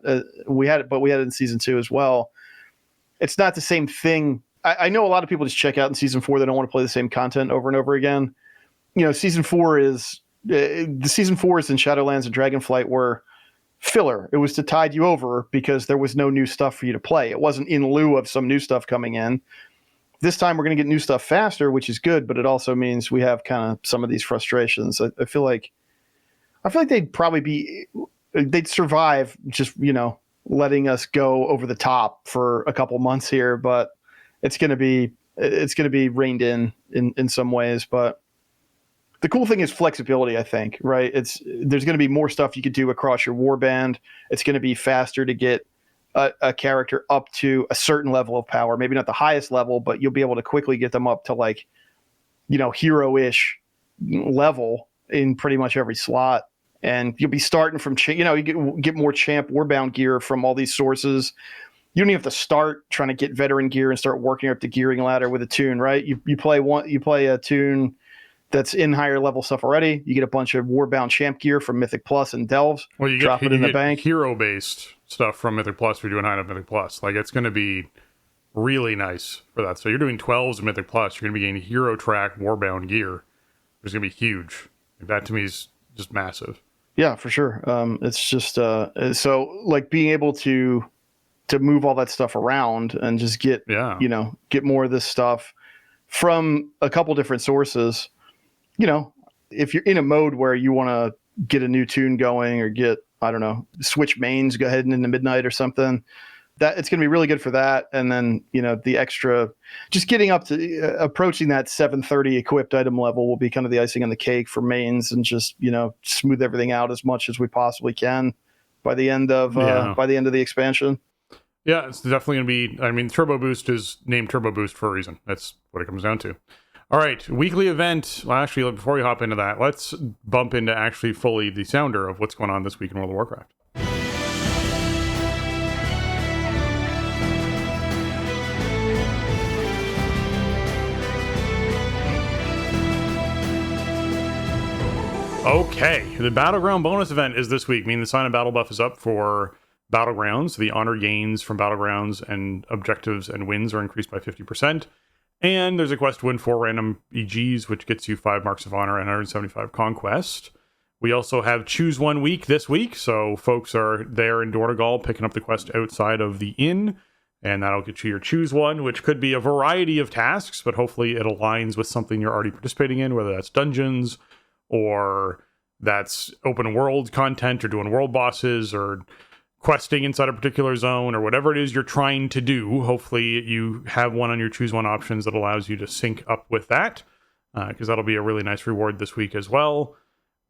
We had it in season 2 as well. It's not the same thing. I know a lot of people just check out in season 4. They don't want to play the same content over and over again. Season 4 is the season 4s in Shadowlands and Dragonflight were filler. It was to tide you over because there was no new stuff for you to play. It wasn't in lieu of some new stuff coming in. This time we're going to get new stuff faster, which is good, but it also means we have kind of some of these frustrations. I feel like they'd survive just, letting us go over the top for a couple months here, but it's going to be reined in some ways. But the cool thing is flexibility, I think, right? There's going to be more stuff you could do across your warband. It's going to be faster to get a character up to a certain level of power, maybe not the highest level, but you'll be able to quickly get them up to hero-ish level in pretty much every slot. And you'll be starting from, you get more champ warbound gear from all these sources. You don't even have to start trying to get veteran gear and start working up the gearing ladder with a tune, right? You play a tune that's in higher level stuff already. You get a bunch of warbound champ gear from Mythic Plus and Delves. Well, you drop it in the bank. Hero-based stuff from Mythic Plus if you're doing high enough Mythic Plus. It's going to be really nice for that. So you're doing 12s of Mythic Plus. You're going to be getting hero track warbound gear. is going to be huge. That to me is just massive. Yeah, for sure. It's just so like being able to move all that stuff around and just get get more of this stuff from a couple different sources. If you're in a mode where you want to get a new tune going or get, I don't know, switch mains, go ahead and into midnight or something, that it's going to be really good for that. And then, the extra, just getting up to approaching that 730 equipped item level will be kind of the icing on the cake for mains, and just, smooth everything out as much as we possibly can by the end of the expansion. Yeah, it's definitely going to be, I mean, Turbo Boost is named Turbo Boost for a reason. That's what it comes down to. All right, weekly event. Well, actually, before we hop into that, let's bump into actually fully the sounder of what's going on this week in World of Warcraft. Okay, the Battleground bonus event is this week, meaning the sign of battle buff is up for Battlegrounds. The honor gains from Battlegrounds and objectives and wins are increased by 50%. And there's a quest to win 4 random EGs, which gets you 5 marks of honor and 175 conquest. We also have Choose One Week this week, so folks are there in Dornegal picking up the quest outside of the inn, and that'll get you your Choose One, which could be a variety of tasks, but hopefully it aligns with something you're already participating in, whether that's dungeons, or that's open world content, or doing world bosses, or questing inside a particular zone, or whatever it is you're trying to do. Hopefully you have one on your Choose One options that allows you to sync up with that, because that'll be a really nice reward this week as well.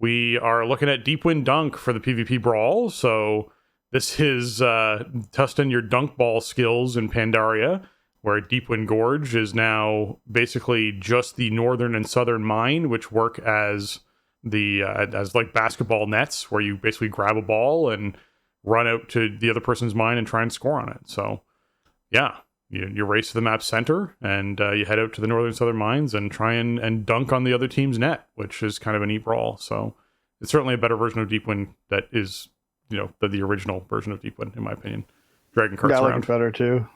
We are looking at Deepwind Dunk for the PvP Brawl, so this is testing your dunk ball skills in Pandaria, where Deepwind Gorge is now basically just the northern and southern mine, which work as as like basketball nets, where you basically grab a ball and run out to the other person's mine and try and score on it. So, yeah, you race to the map's center, and you head out to the northern and southern mines and try and dunk on the other team's net, which is kind of a neat brawl. So, it's certainly a better version of Deepwind that is, the original version of Deepwind, in my opinion. Dragon carts around. I like it better, too.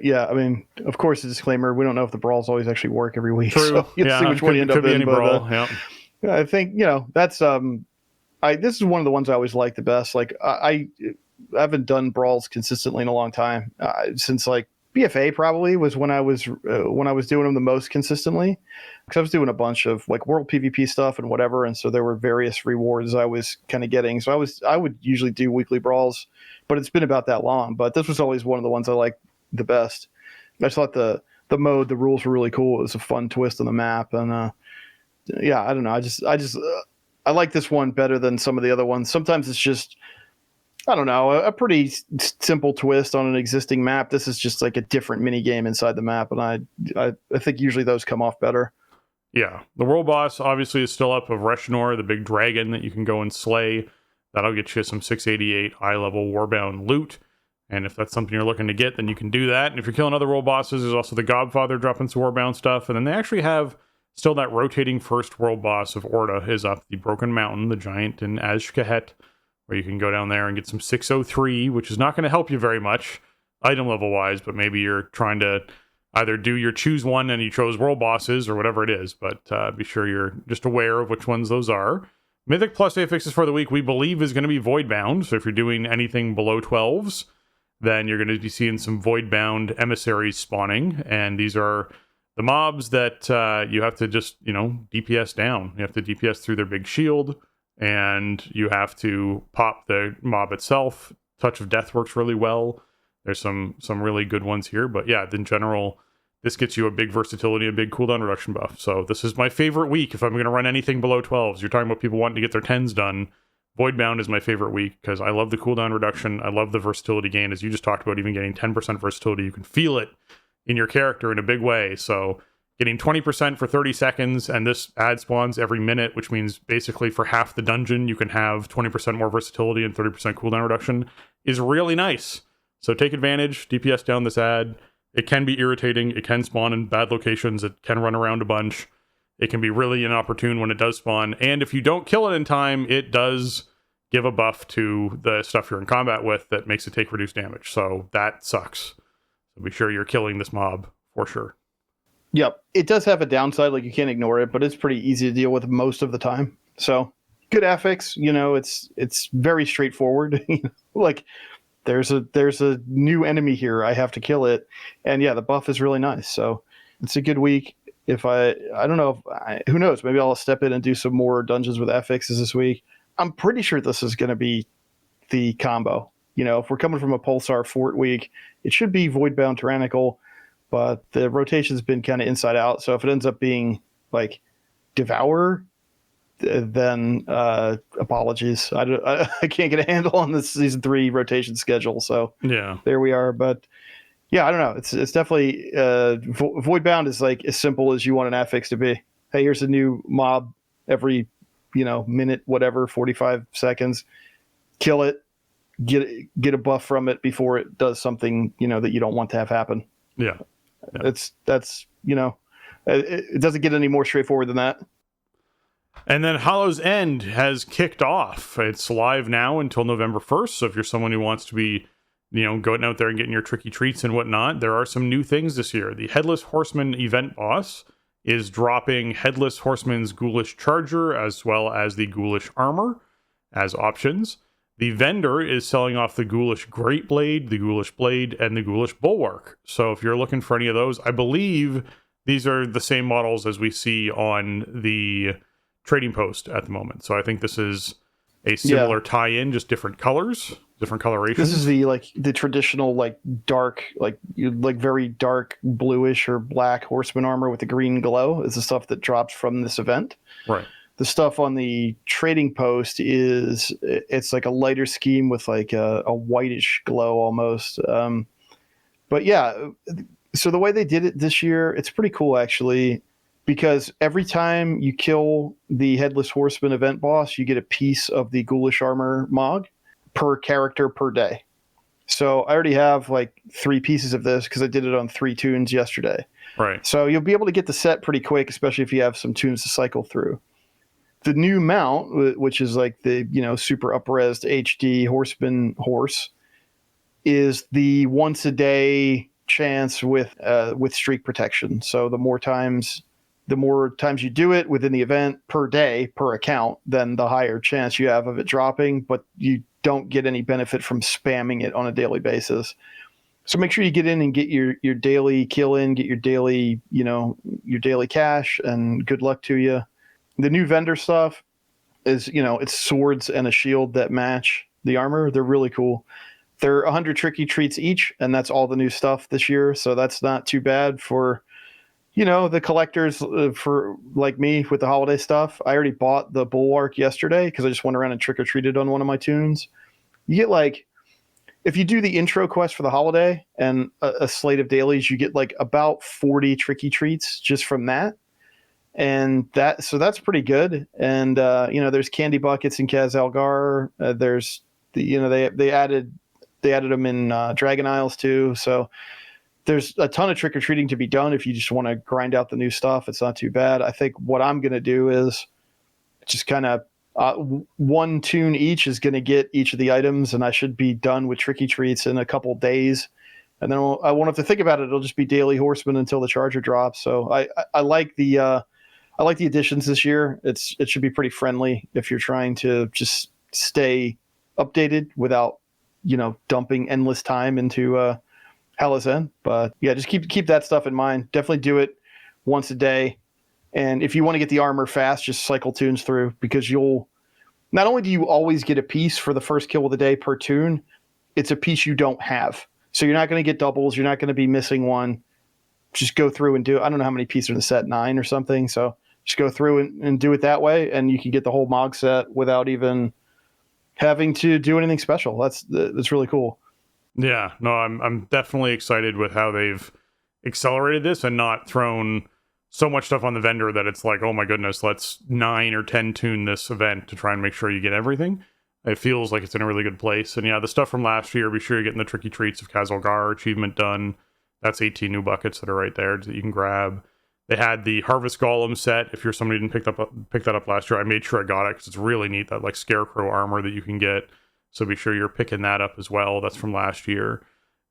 Yeah, I mean, of course, a disclaimer, we don't know if the brawls always actually work every week. True. So you see which one you end up in. Brawl. Yeah. I think, that's... this is one of the ones I always like the best. Like I haven't done brawls consistently in a long time, since like BFA probably was when I was doing them the most consistently, because I was doing a bunch of like world PvP stuff and whatever, and so there were various rewards I was kind of getting. So I would usually do weekly brawls, but it's been about that long. But this was always one of the ones I liked the best. I just thought the rules were really cool. It was a fun twist on the map, and I don't know. I like this one better than some of the other ones. Sometimes it's just, I don't know, a pretty simple twist on an existing map. This is just like a different mini game inside the map, and I think usually those come off better. Yeah, the world boss obviously is still up of Reshinor, the big dragon that you can go and slay. That'll get you some 688 high-level Warbound loot, and if that's something you're looking to get, then you can do that. And if you're killing other world bosses, there's also the Godfather dropping some Warbound stuff, and then they actually have still that rotating first world boss of Orda is up, the Broken Mountain, the giant in Azkahet, where you can go down there and get some 603, which is not going to help you very much item level wise, but maybe you're trying to either do your choose one and you chose world bosses or whatever it is, but be sure you're just aware of which ones those are. Mythic plus affixes for the week we believe is going to be Voidbound, so if you're doing anything below 12s, then you're going to be seeing some Voidbound emissaries spawning, and these are the mobs that you have to just, DPS down. You have to DPS through their big shield, and you have to pop the mob itself. Touch of Death works really well. There's some really good ones here, but yeah, in general, this gets you a big versatility and big cooldown reduction buff. So this is my favorite week if I'm going to run anything below 12s. You're talking about people wanting to get their 10s done. Voidbound is my favorite week because I love the cooldown reduction. I love the versatility gain, as you just talked about, even getting 10% versatility. You can feel it in your character in a big way. So getting 20% for 30 seconds, and this ad spawns every minute, which means basically for half the dungeon, you can have 20% more versatility and 30% cooldown reduction, is really nice. So take advantage, DPS down this ad. It can be irritating. It can spawn in bad locations. It can run around a bunch. It can be really inopportune when it does spawn. And if you don't kill it in time, it does give a buff to the stuff you're in combat with that makes it take reduced damage. So that sucks. So be sure you're killing this mob for sure. Yep. It does have a downside, like you can't ignore it, but it's pretty easy to deal with most of the time. So good affix, it's very straightforward. Like there's a new enemy here. I have to kill it. And yeah, the buff is really nice. So it's a good week. If I don't know, who knows? Maybe I'll step in and do some more dungeons with affixes this week. I'm pretty sure this is going to be the combo. If we're coming from a Pulsar Fort week, it should be Voidbound Tyrannical, but the rotation's been kind of inside out. So if it ends up being like Devour, then apologies. I can't get a handle on this season 3 rotation schedule. So Yeah, there we are. But yeah, I don't know. It's definitely Voidbound is like as simple as you want an affix to be. Hey, here's a new mob every minute, whatever, 45 seconds. Kill it. Get a buff from it before it does something that you don't want to have happen. yeah. That's it doesn't get any more straightforward than that. And then Hollow's End has kicked off. It's live now until November 1st. So if you're someone who wants to be, going out there and getting your tricky treats and whatnot, there are some new things this year. The Headless Horseman event boss is dropping Headless Horseman's Ghoulish Charger as well as the Ghoulish Armor as options. The vendor is selling off the Ghoulish Great Blade, the Ghoulish Blade, and the Ghoulish Bulwark. So if you're looking for any of those, I believe these are the same models as we see on the trading post at the moment. So I think this is a similar tie-in, just different colors, different colorations. This is the traditional dark, very dark bluish or black horseman armor with the green glow is the stuff that drops from this event. Right. The stuff on the trading post it's like a lighter scheme with like a whitish glow almost. But yeah, so the way they did it this year, it's pretty cool actually, because every time you kill the Headless Horseman event boss, you get a piece of the Ghoulish Armor Mog per character per day. So I already have like 3 pieces of this because I did it on 3 tunes yesterday. Right. So you'll be able to get the set pretty quick, especially if you have some tunes to cycle through. The new mount, which is like the super up-resed HD Horseman horse, is the once a day chance with streak protection. So the more times you do it within the event per day per account, then the higher chance you have of it dropping. But you don't get any benefit from spamming it on a daily basis. So make sure you get in and get your daily kill in, get your daily cash, and good luck to you. The new vendor stuff is, it's swords and a shield that match the armor. They're really cool. They're 100 tricky treats each, and that's all the new stuff this year. So that's not too bad for, the collectors for like me with the holiday stuff. I already bought the Bulwark yesterday because I just went around and trick-or-treated on one of my tunes. You get if you do the intro quest for the holiday and a slate of dailies, you get about 40 tricky treats just from that. And that's pretty good. And there's candy buckets in Kaz Algar. There's they added them in Dragon Isles too. So there's a ton of trick or treating to be done if you just want to grind out the new stuff. It's not too bad. I think what I'm gonna do is just kind of one tune each is gonna get each of the items, and I should be done with tricky treats in a couple days. And then I won't have to think about it. It'll just be daily horseman until the charger drops. So I like the additions this year. It should be pretty friendly if you're trying to just stay updated without, dumping endless time into Hell's End. But yeah, just keep that stuff in mind. Definitely do it once a day. And if you want to get the armor fast, just cycle tunes through, because not only do you always get a piece for the first kill of the day per tune, it's a piece you don't have. So you're not going to get doubles. You're not going to be missing one. Just go through and do it. I don't know how many pieces are in the set, 9 or something. So just go through and do it that way, and you can get the whole Mog set without even having to do anything special. That's really cool. Yeah, no, I'm definitely excited with how they've accelerated this and not thrown so much stuff on the vendor that it's like, oh my goodness, let's 9 or 10 tune this event to try and make sure you get everything. It feels like it's in a really good place. And yeah, the stuff from last year, be sure you're getting the tricky treats of Kazalgar achievement done. That's 18 new buckets that are right there that you can grab. They had the Harvest Golem set. If you're somebody who didn't pick that up last year, I made sure I got it because it's really neat, that Scarecrow armor that you can get. So be sure you're picking that up as well. That's from last year.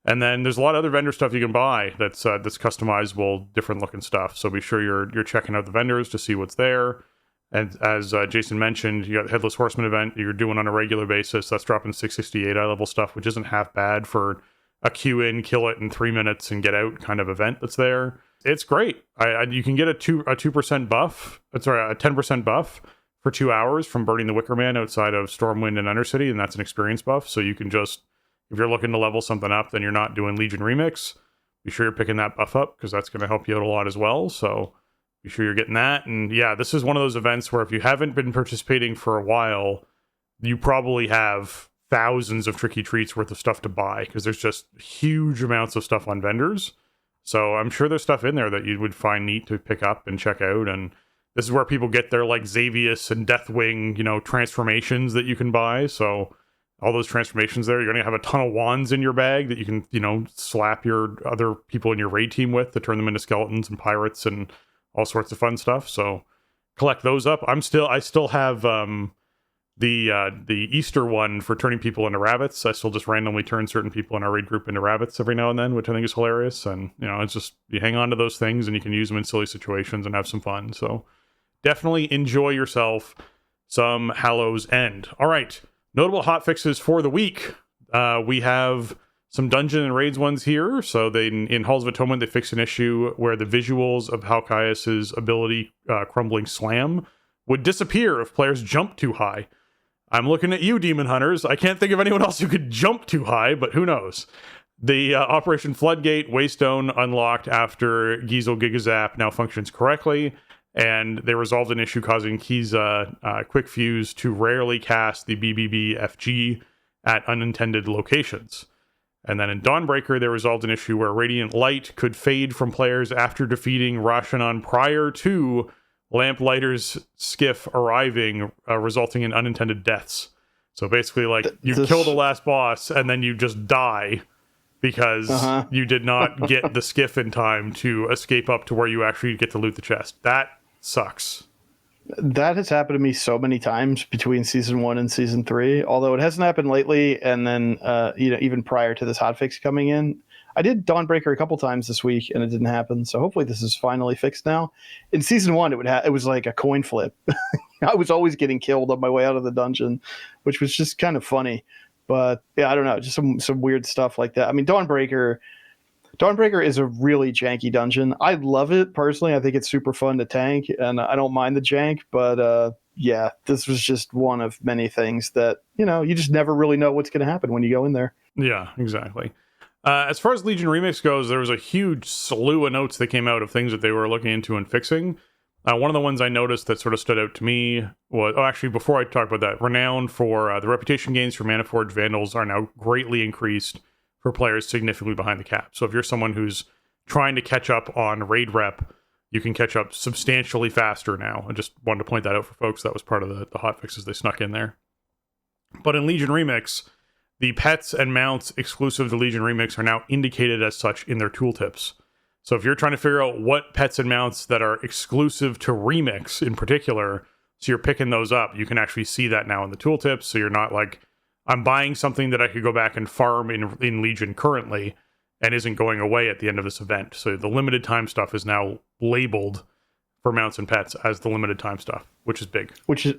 And then there's a lot of other vendor stuff you can buy that's customizable, different looking stuff. So be sure you're checking out the vendors to see what's there. And as Jason mentioned, you got the Headless Horseman event you're doing on a regular basis. That's dropping 668 eye level stuff, which isn't half bad for a queue in, kill it in 3 minutes, and get out kind of event that's there. It's great. You can get a 2% buff. Sorry, a 10% buff for 2 hours from burning the Wicker Man outside of Stormwind and Undercity, and that's an experience buff. So you can just, if you're looking to level something up, then you're not doing Legion Remix. Be sure you're picking that buff up because that's going to help you out a lot as well. So be sure you're getting that. And yeah, this is one of those events where if you haven't been participating for a while, you probably have thousands of tricky treats worth of stuff to buy because there's just huge amounts of stuff on vendors. So I'm sure there's stuff in there that you would find neat to pick up and check out. And this is where people get their like Xavius and Deathwing, transformations that you can buy. So all those transformations there, you're going to have a ton of wands in your bag that you can, slap your other people in your raid team with to turn them into skeletons and pirates and all sorts of fun stuff. So collect those up. I still have the Easter one for turning people into rabbits. I still just randomly turn certain people in our raid group into rabbits every now and then, which I think is hilarious. And it's just, you hang on to those things and you can use them in silly situations and have some fun. So definitely enjoy yourself some Hallows End. All right, notable hotfixes for the week. We have some dungeon and raids ones here. So in Halls of Atonement, they fixed an issue where the visuals of Halkias's ability, Crumbling Slam, would disappear if players jump too high. I'm looking at you, Demon Hunters. I can't think of anyone else who could jump too high, but who knows? The Operation Floodgate Waystone unlocked after Giesel Gigazap now functions correctly, and they resolved an issue causing Kiza Quick Fuse to rarely cast the BBBFG at unintended locations. And then in Dawnbreaker, they resolved an issue where Radiant Light could fade from players after defeating Rashanan prior to Lamplighter's skiff arriving, resulting in unintended deaths. So basically, you kill the last boss and then you just die because you did not get the skiff in time to escape up to where you actually get to loot the chest. That sucks. That has happened to me so many times between season 1 and season 3, although it hasn't happened lately. And then, even prior to this hotfix coming in, I did Dawnbreaker a couple times this week and it didn't happen. So hopefully this is finally fixed now. In season 1, it was like a coin flip. I was always getting killed on my way out of the dungeon, which was just kind of funny. But yeah, I don't know, just some weird stuff like that. I mean, Dawnbreaker is a really janky dungeon. I love it personally. I think it's super fun to tank, and I don't mind the jank. But yeah, this was just one of many things that you just never really know what's going to happen when you go in there. Yeah, exactly. As far as Legion Remix goes, there was a huge slew of notes that came out of things that they were looking into and fixing. One of the ones I noticed that sort of stood out to me was, actually, before I talk about that, renown for the reputation gains for Manaforge Vandals are now greatly increased for players significantly behind the cap. So if you're someone who's trying to catch up on raid rep, you can catch up substantially faster now. I just wanted to point that out for folks. That was part of the hotfixes they snuck in there. But in Legion Remix, the pets and mounts exclusive to Legion Remix are now indicated as such in their tooltips. So if you're trying to figure out what pets and mounts that are exclusive to Remix in particular, so you're picking those up, you can actually see that now in the tooltips. So you're not like, I'm buying something that I could go back and farm in Legion currently and isn't going away at the end of this event. So the limited time stuff is now labeled for mounts and pets as the limited time stuff, which is big.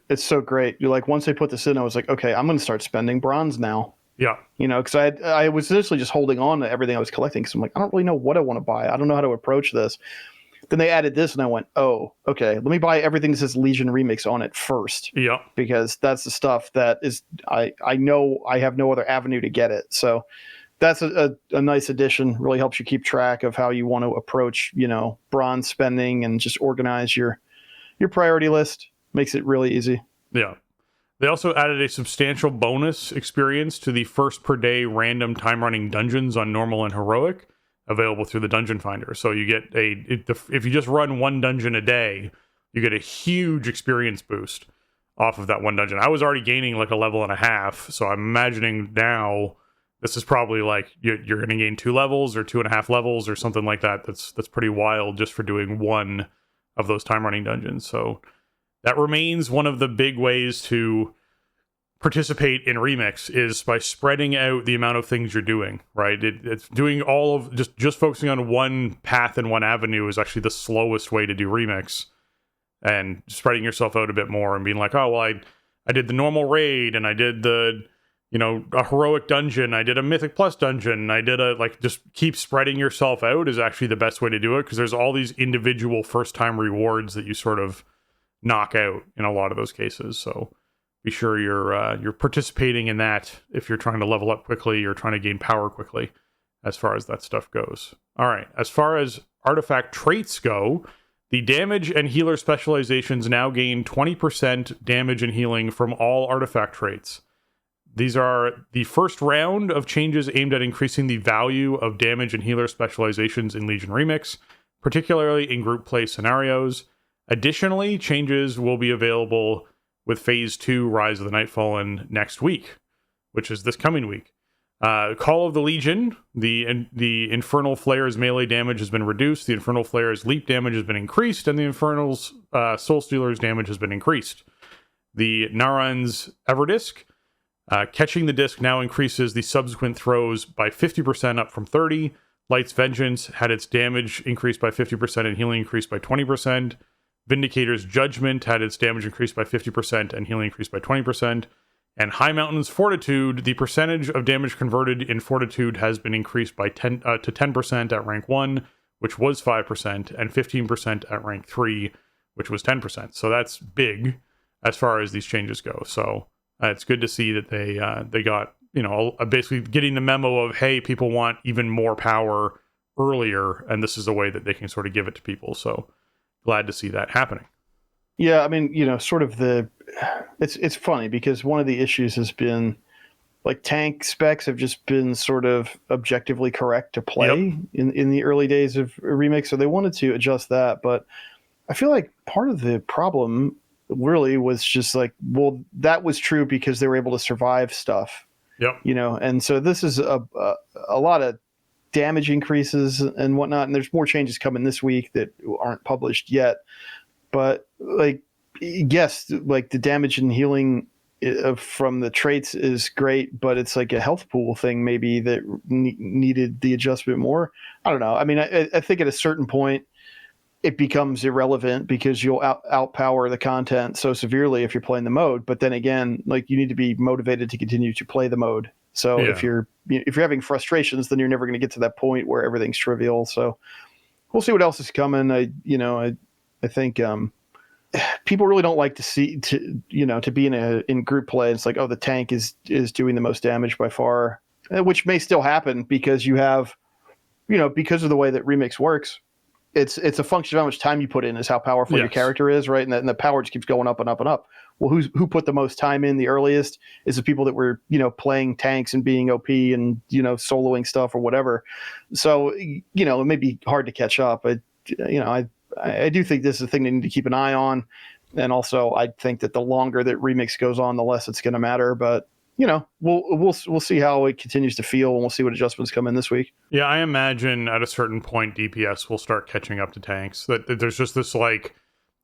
It's so great. You're like, once they put this in, I was like, okay, I'm going to start spending bronze now. Yeah. Because I was initially just holding on to everything I was collecting because I'm like, I don't really know what I want to buy. I don't know how to approach this. Then they added this and I went, oh, okay, let me buy everything that says Legion Remix on it first. Yeah. Because that's the stuff that is, I know I have no other avenue to get it. So that's a nice addition. Really helps you keep track of how you want to approach, bronze spending and just organize your priority list. Makes it really easy. Yeah. They also added a substantial bonus experience to the first per day random time running dungeons on normal and heroic, available through the Dungeon Finder. So you get if you just run one dungeon a day, you get a huge experience boost off of that one dungeon. I was already gaining like a level and a half, so I'm imagining now this is probably like you're going to gain 2 levels or 2.5 levels or something like that. That's pretty wild just for doing one of those time running dungeons. So that remains one of the big ways to participate in Remix is by spreading out the amount of things you're doing, right? It's doing all of just focusing on one path and one avenue is actually the slowest way to do Remix, and spreading yourself out a bit more and being like, oh, well, I did the normal raid, and I did the, a heroic dungeon, I did a Mythic Plus dungeon, I did just keep spreading yourself out is actually the best way to do it, because there's all these individual first-time rewards that you sort of knock out in a lot of those cases, so be sure you're participating in that if you're trying to level up quickly or trying to gain power quickly, as far as that stuff goes. All right, as far as artifact traits go, the damage and healer specializations now gain 20% damage and healing from all artifact traits. These are the first round of changes aimed at increasing the value of damage and healer specializations in Legion Remix, particularly in group play scenarios. Additionally, changes will be available with Phase 2 Rise of the Nightfallen next week, which is this coming week. Call of the Legion, the Infernal Flare's melee damage has been reduced, the Infernal Flare's leap damage has been increased, and the Infernal's Soul Stealer's damage has been increased. The Naran's Everdisk, catching the disc now increases the subsequent throws by 50% up from 30. Light's Vengeance had its damage increased by 50% and healing increased by 20%. Vindicator's Judgment had its damage increased by 50% and healing increased by 20%. And High Mountain's Fortitude, the percentage of damage converted in Fortitude has been increased by 10% at rank 1, which was 5%, and 15% at rank 3, which was 10%. So that's big as far as these changes go. So it's good to see that they got, basically getting the memo of, hey, people want even more power earlier, and this is a way that they can sort of give it to people. So glad to see that happening. Yeah, I mean, sort of it's funny because one of the issues has been like tank specs have just been sort of objectively correct to play in the early days of Remix, so they wanted to adjust that, but I feel like part of the problem really was just like, well, that was true because they were able to survive stuff. Yep. And so this is a lot of damage increases and whatnot, and there's more changes coming this week that aren't published yet. But yes, like the damage and healing from the traits is great, but it's like a health pool thing maybe that needed the adjustment more. I don't know. I mean, I think at a certain point it becomes irrelevant because you'll outpower the content so severely if you're playing the mode. But then again, like you need to be motivated to continue to play the mode. So if you're having frustrations, then you're never going to get to that point where everything's trivial. So we'll see what else is coming. I think people really don't like to be in group play. It's like, oh, the tank is doing the most damage by far, which may still happen because you have, because of the way that Remix works. It's a function of how much time you put in is how powerful your character is, right? And the power just keeps going up and up and up. Well, who put the most time in the earliest is the people that were, playing tanks and being OP and, soloing stuff or whatever. So, it may be hard to catch up. But, I do think this is a thing they need to keep an eye on. And also, I think that the longer that Remix goes on, the less it's going to matter. But, we'll see how it continues to feel, and we'll see what adjustments come in this week. Yeah, I imagine at a certain point, DPS will start catching up to tanks. That there's just this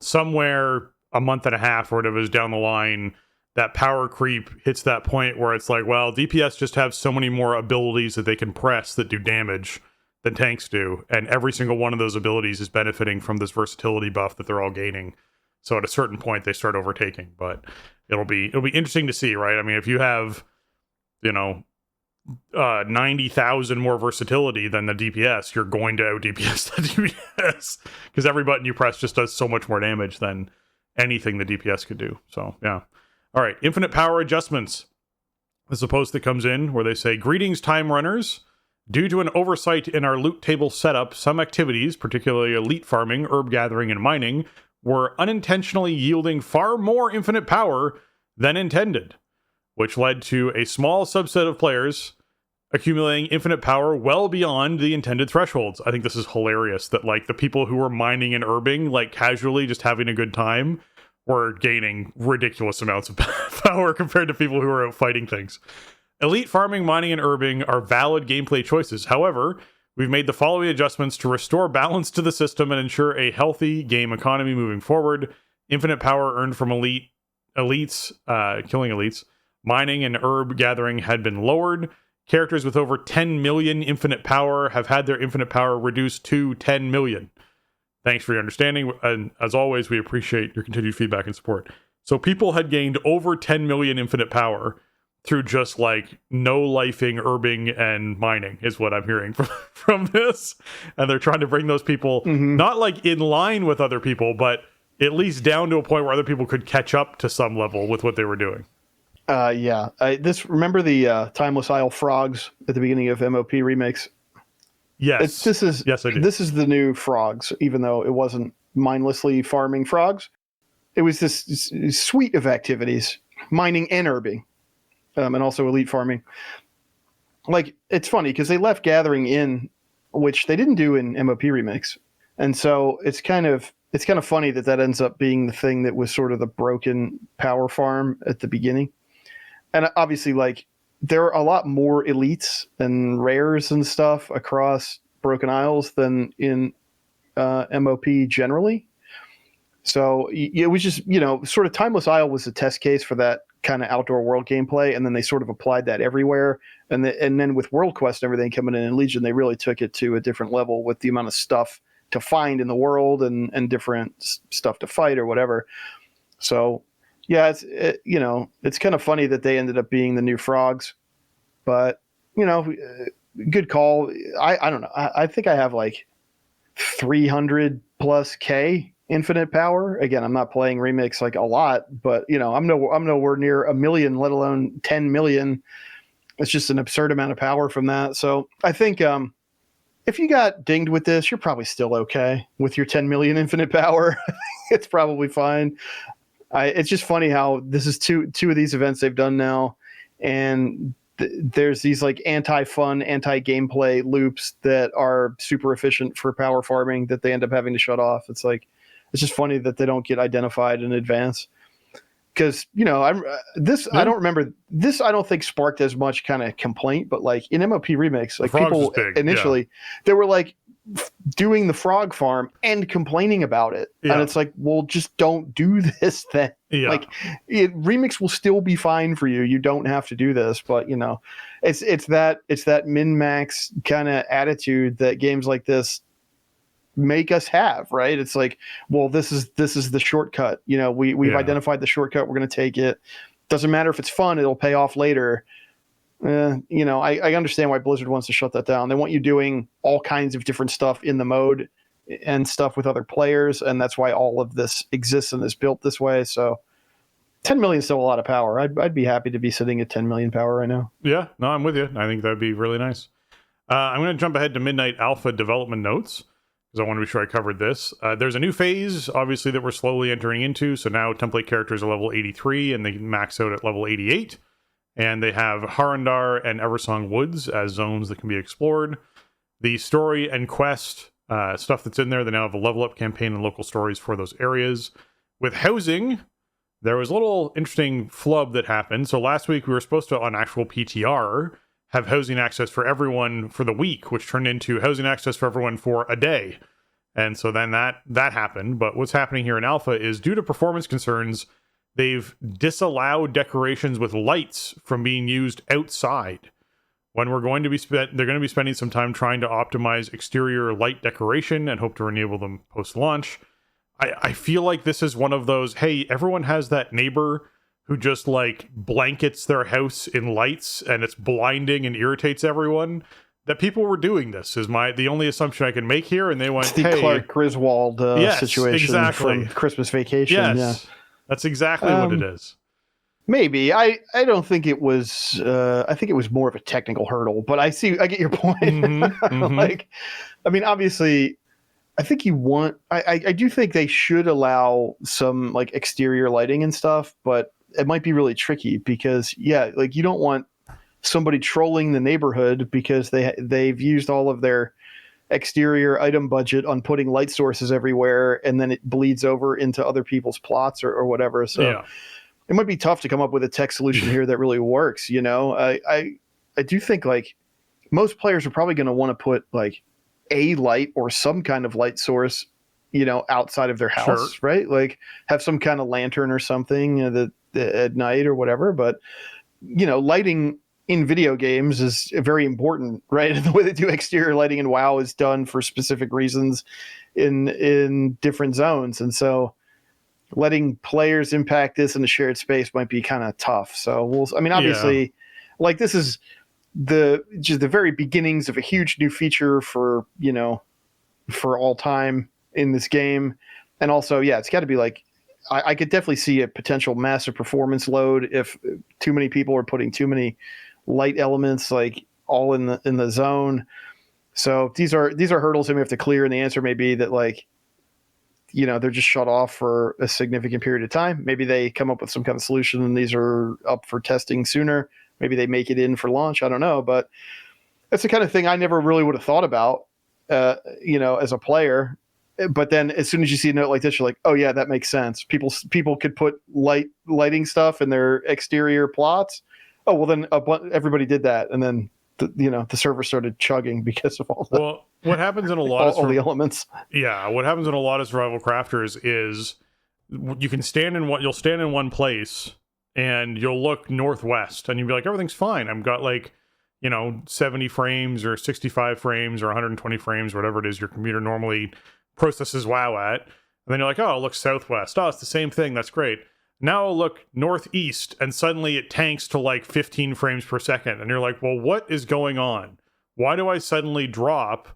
somewhere a month and a half or whatever is down the line, that power creep hits that point where it's like, well, DPS just have so many more abilities that they can press that do damage than tanks do, and every single one of those abilities is benefiting from this versatility buff that they're all gaining. So at a certain point, they start overtaking, but it'll be interesting to see, right? I mean, if you have, 90,000 more versatility than the DPS, you're going to out DPS the DPS because every button you press just does so much more damage than anything the DPS could do. So yeah. All right, infinite power adjustments. This is a post that comes in where they say, "Greetings, time runners. Due to an oversight in our loot table setup, some activities, particularly elite farming, herb gathering, and mining, were unintentionally yielding far more infinite power than intended, which led to a small subset of players accumulating infinite power well beyond the intended thresholds." I think this is hilarious that the people who were mining and herbing, casually just having a good time, were gaining ridiculous amounts of power compared to people who are out fighting things. Elite farming, mining, and herbing are valid gameplay choices. However, we've made the following adjustments to restore balance to the system and ensure a healthy game economy moving forward. Infinite power earned from elites, killing elites, Mining and herb gathering had been lowered. Characters with over 10 million infinite power have had their infinite power reduced to 10 million. Thanks for your understanding, and as always, we appreciate your continued feedback and support. So people had gained over 10 million infinite power through just like no lifing, herbing, and mining is what I'm hearing from this. And they're trying to bring those people not like in line with other people, but at least down to a point where other people could catch up to some level with what they were doing. Remember the Timeless Isle frogs at the beginning of MOP remakes? Yes. Yes, I do. This is the new frogs, even though it wasn't mindlessly farming frogs. It was this suite of activities, mining and herbing, and also elite farming. Like, it's funny because they left gathering in, which they didn't do in MOP remakes. And so it's kind of funny that ends up being the thing that was sort of the broken power farm at the beginning. And obviously, like, there are a lot more elites and rares and stuff across Broken Isles than in MOP generally. So it was just, sort of Timeless Isle was a test case for that kind of outdoor world gameplay, and then they sort of applied that everywhere. And then with World Quest and everything coming in Legion, they really took it to a different level with the amount of stuff to find in the world and different stuff to fight or whatever. So yeah, it's kind of funny that they ended up being the new frogs, but good call. I don't know. I think I have like 300 plus K infinite power. Again, I'm not playing remakes like a lot, but I'm nowhere near a million, let alone 10 million. It's just an absurd amount of power from that. So I think if you got dinged with this, you're probably still okay with your 10 million infinite power. It's probably fine. It's just funny how this is two of these events they've done now, and there's these like anti-fun, anti-gameplay loops that are super efficient for power farming that they end up having to shut off. It's just funny that they don't get identified in advance. Because I don't remember this. I don't think sparked as much kind of complaint, but like in MOP remakes, like people initially they were like doing the frog farm and complaining about it, and it's like, well, just don't do this then. Like remix will still be fine for you. You don't have to do this, but it's that min-max kind of attitude that games like this make us have, right? It's like, well, this is the shortcut. We've identified the shortcut. We're going to take it. Doesn't matter if it's fun. It'll pay off later. I understand why Blizzard wants to shut that down. They want you doing all kinds of different stuff in the mode and stuff with other players, and that's why all of this exists and is built this way. So 10 million is still a lot of power. I'd be happy to be sitting at 10 million power right now. Yeah, no, I'm with you. I think that'd be really nice. I'm going to jump ahead to Midnight Alpha development notes, because I want to be sure I covered this. There's a new phase, obviously, that we're slowly entering into. So now template characters are level 83, and they max out at level 88. And they have Harandar and Eversong Woods as zones that can be explored. The story and quest stuff that's in there, they now have a level up campaign and local stories for those areas. With housing, there was a little interesting flub that happened. So last week we were supposed to, on actual PTR, have housing access for everyone for the week, which turned into housing access for everyone for a day. And so then that happened. But what's happening here in Alpha is, due to performance concerns, they've disallowed decorations with lights from being used outside. When they're going to be spending some time trying to optimize exterior light decoration and hope to enable them post-launch. I feel like this is one of those, hey, everyone has that neighbor who just like blankets their house in lights and it's blinding and irritates everyone. That people were doing this is the only assumption I can make here, and they went, it's the Clark Griswold situation from Christmas Vacation. Yes. Yeah. That's exactly what it is. Maybe. I don't think it was I think it was more of a technical hurdle, but I get your point. Like, I mean, obviously I think I do think they should allow some like exterior lighting and stuff, but it might be really tricky because like you don't want somebody trolling the neighborhood because they've used all of their exterior item budget on putting light sources everywhere, and then it bleeds over into other people's plots or whatever. So it might be tough to come up with a tech solution here that really works. I do think like most players are probably going to want to put like a light or some kind of light source, outside of their house, right? Like have some kind of lantern or something that at night or whatever. But lighting in video games is very important, right? And the way they do exterior lighting in WoW is done for specific reasons in different zones. And so letting players impact this in a shared space might be kind of tough. So obviously, like, this is just the very beginnings of a huge new feature for all time in this game. And also, it's got to be like, I could definitely see a potential massive performance load if too many people are putting too many light elements like all in the zone. So these are hurdles that we have to clear, and the answer may be that, like, they're just shut off for a significant period of time. Maybe they come up with some kind of solution and these are up for testing sooner. Maybe they make it in for launch. I don't know, but that's the kind of thing I never really would have thought about, as a player. But then as soon as you see a note like this, you're like, oh yeah, that makes sense. People could put lighting stuff in their exterior plots. Oh, well then everybody did that. And then the server started chugging because of all the, what happens in a lot all the elements. Yeah. What happens in a lot of survival crafters is you'll stand in one place and you'll look northwest and you'll be like, everything's fine. I've got 70 frames or 65 frames or 120 frames, whatever it is your computer normally processes WoW at. And then you're like, oh, I'll look southwest. Oh, it's the same thing. That's great. Now I'll look northeast and suddenly it tanks to 15 frames per second. And you're like, well, what is going on? Why do I suddenly drop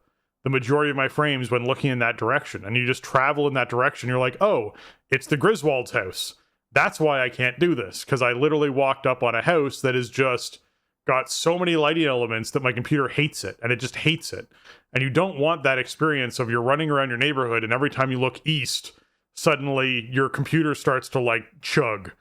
the majority of my frames when looking in that direction? And you just travel in that direction. You're like, oh, it's the Griswold's house. That's why I can't do this, because I literally walked up on a house that is just got so many lighting elements that my computer hates it, and it just hates it. And you don't want that experience of you're running around your neighborhood and every time you look east, suddenly your computer starts to chug,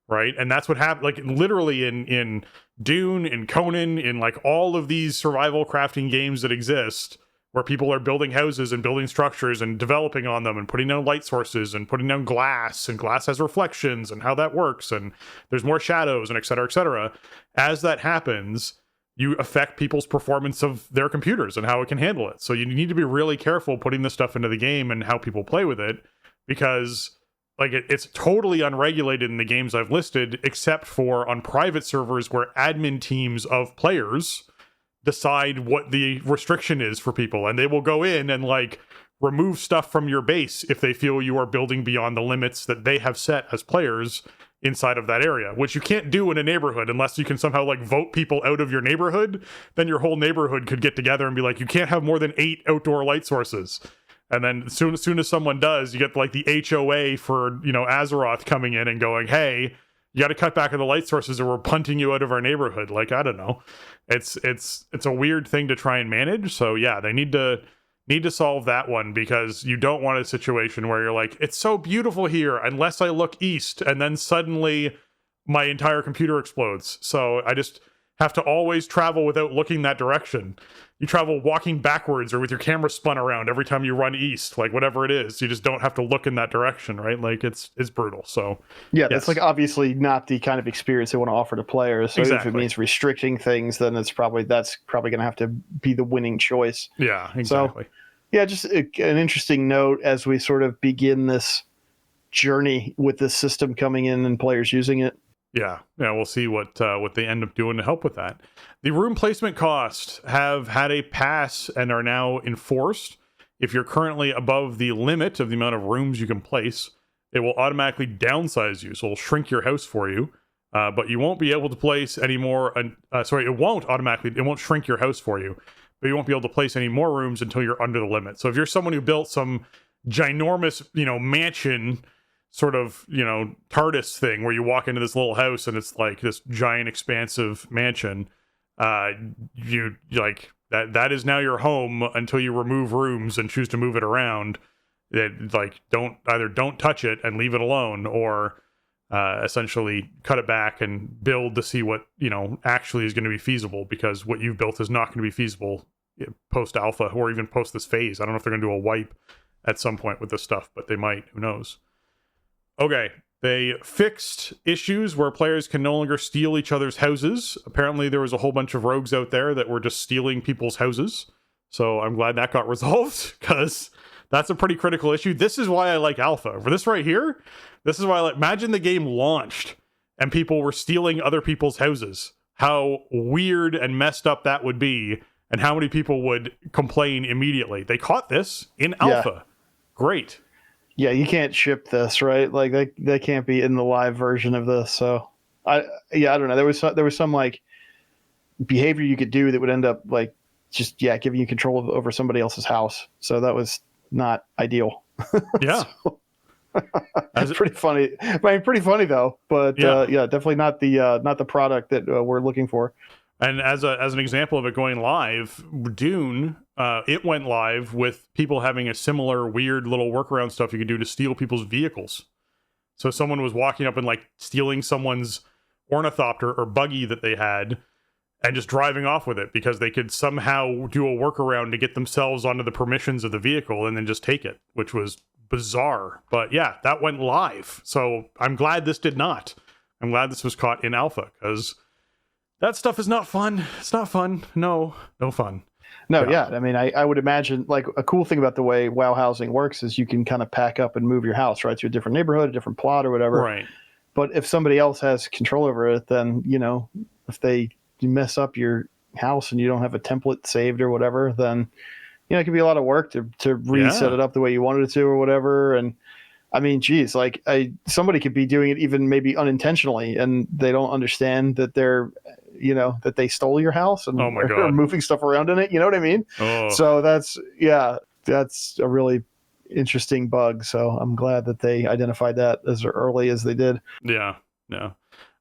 right? And that's what happened, literally in Dune, in Conan, in all of these survival crafting games that exist, where people are building houses and building structures and developing on them and putting down light sources and putting down glass, and glass has reflections and how that works, and there's more shadows and et cetera, et cetera. As that happens, you affect people's performance of their computers and how it can handle it. So you need to be really careful putting this stuff into the game and how people play with it, because it's totally unregulated in the games I've listed, except for on private servers where admin teams of players decide what the restriction is for people, and they will go in and remove stuff from your base if they feel you are building beyond the limits that they have set as players inside of that area, which you can't do in a neighborhood unless you can somehow vote people out of your neighborhood. Then your whole neighborhood could get together and be like, you can't have more than 8 outdoor light sources. And then as soon as someone does, you get the HOA for Azeroth coming in and going, hey, you got to cut back on the light sources or we're punting you out of our neighborhood. I don't know. It's a weird thing to try and manage. So yeah, they need to solve that one, because you don't want a situation where you're like, it's so beautiful here unless I look east, and then suddenly my entire computer explodes. So I just have to always travel without looking that direction. You travel walking backwards or with your camera spun around every time you run east, whatever it is. You just don't have to look in that direction, right? It's brutal. So yeah, yes. That's obviously not the kind of experience they want to offer to players. So exactly. If it means restricting things, then that's probably going to have to be the winning choice. Yeah, exactly. So, yeah, just an interesting note as we sort of begin this journey with this system coming in and players using it. Yeah, we'll see what they end up doing to help with that. The room placement costs have had a pass and are now enforced. If you're currently above the limit of the amount of rooms you can place, it will automatically downsize you, so it'll shrink your house for you. But you won't be able to place any more. It won't shrink your house for you, but you won't be able to place any more rooms until you're under the limit. So if you're someone who built some ginormous, mansion, sort of, TARDIS thing where you walk into this little house and it's this giant expansive mansion, you that is now your home until you remove rooms and choose to move it around. Don't touch it and leave it alone, or essentially cut it back and build to see what actually is going to be feasible, because what you've built is not going to be feasible post alpha or even post this phase. I don't know if they're going to do a wipe at some point with this stuff, but they might. Who knows? Okay, they fixed issues where players can no longer steal each other's houses. Apparently there was a whole bunch of rogues out there that were just stealing people's houses. So I'm glad that got resolved, because that's a pretty critical issue. This is why I like alpha. For this right here, this is why imagine the game launched and people were stealing other people's houses. How weird and messed up that would be, and how many people would complain immediately. They caught this in alpha. Great. Yeah, you can't ship this, right? Like they can't be in the live version of this. So I don't know. There was some like behavior you could do that would end up like just giving you control over somebody else's house. So that was not ideal. Yeah. That's pretty funny. I mean, pretty funny though, but definitely not the product that we're looking for. And as an example of it going live, Dune, it went live with people having a similar weird little workaround stuff you could do to steal people's vehicles. So someone was walking up and like stealing someone's ornithopter or buggy that they had and just driving off with it because they could somehow do a workaround to get themselves onto the permissions of the vehicle and then just take it, which was bizarre. But yeah, that went live. So I'm glad this did not. I'm glad this was caught in alpha, because that stuff is not fun. It's not fun. No fun. No, yeah. I mean, I would imagine like a cool thing about the way WoW housing works is you can kind of pack up and move your house right to a different neighborhood, a different plot or whatever. Right. But if somebody else has control over it, then, if they mess up your house and you don't have a template saved or whatever, then, it could be a lot of work to reset it up the way you wanted it to or whatever. And I mean, geez, like somebody could be doing it even maybe unintentionally and they don't understand that they're, that they stole your house and are moving stuff around in it. You know what I mean? Oh. So that's a really interesting bug. So I'm glad that they identified that as early as they did. Yeah.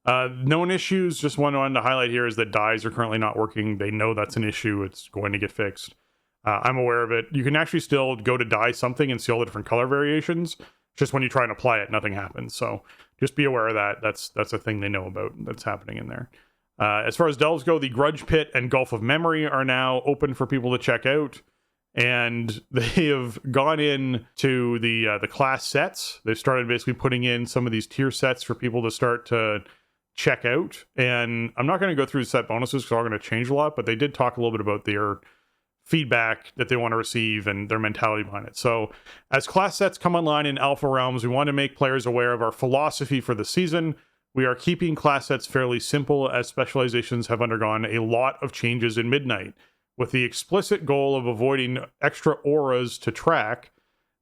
Known issues. Just one to highlight here is that dyes are currently not working. They know that's an issue. It's going to get fixed. I'm aware of it. You can actually still go to dye something and see all the different color variations. Just when you try and apply it, nothing happens. So just be aware of that. That's a thing they know about that's happening in there. As far as delves go, the Grudge Pit and Gulf of Memory are now open for people to check out. And they have gone in to the class sets. They've started basically putting in some of these tier sets for people to start to check out. And I'm not going to go through the set bonuses because they're all going to change a lot, but they did talk a little bit about their feedback that they want to receive and their mentality behind it. So as class sets come online in Alpha Realms, we want to make players aware of our philosophy for the season. We are keeping class sets fairly simple as specializations have undergone a lot of changes in Midnight. With the explicit goal of avoiding extra auras to track,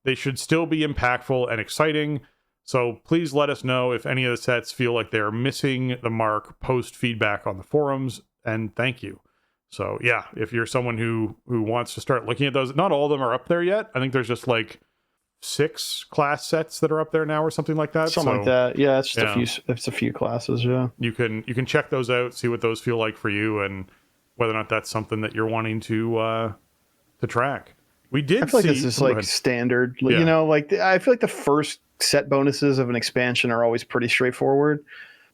they should still be impactful and exciting. So please let us know if any of the sets feel like they're missing the mark post feedback on the forums, and thank you. So yeah, if you're someone who wants to start looking at those, not all of them are up there yet. I think there's just like 6 class sets that are up there now or something like that. Something like that. Yeah, it's just a few classes, yeah. You can check those out, see what those feel like for you, and whether or not that's something that you're wanting to track. I feel like this is like standard. Yeah. I feel like the first set bonuses of an expansion are always pretty straightforward.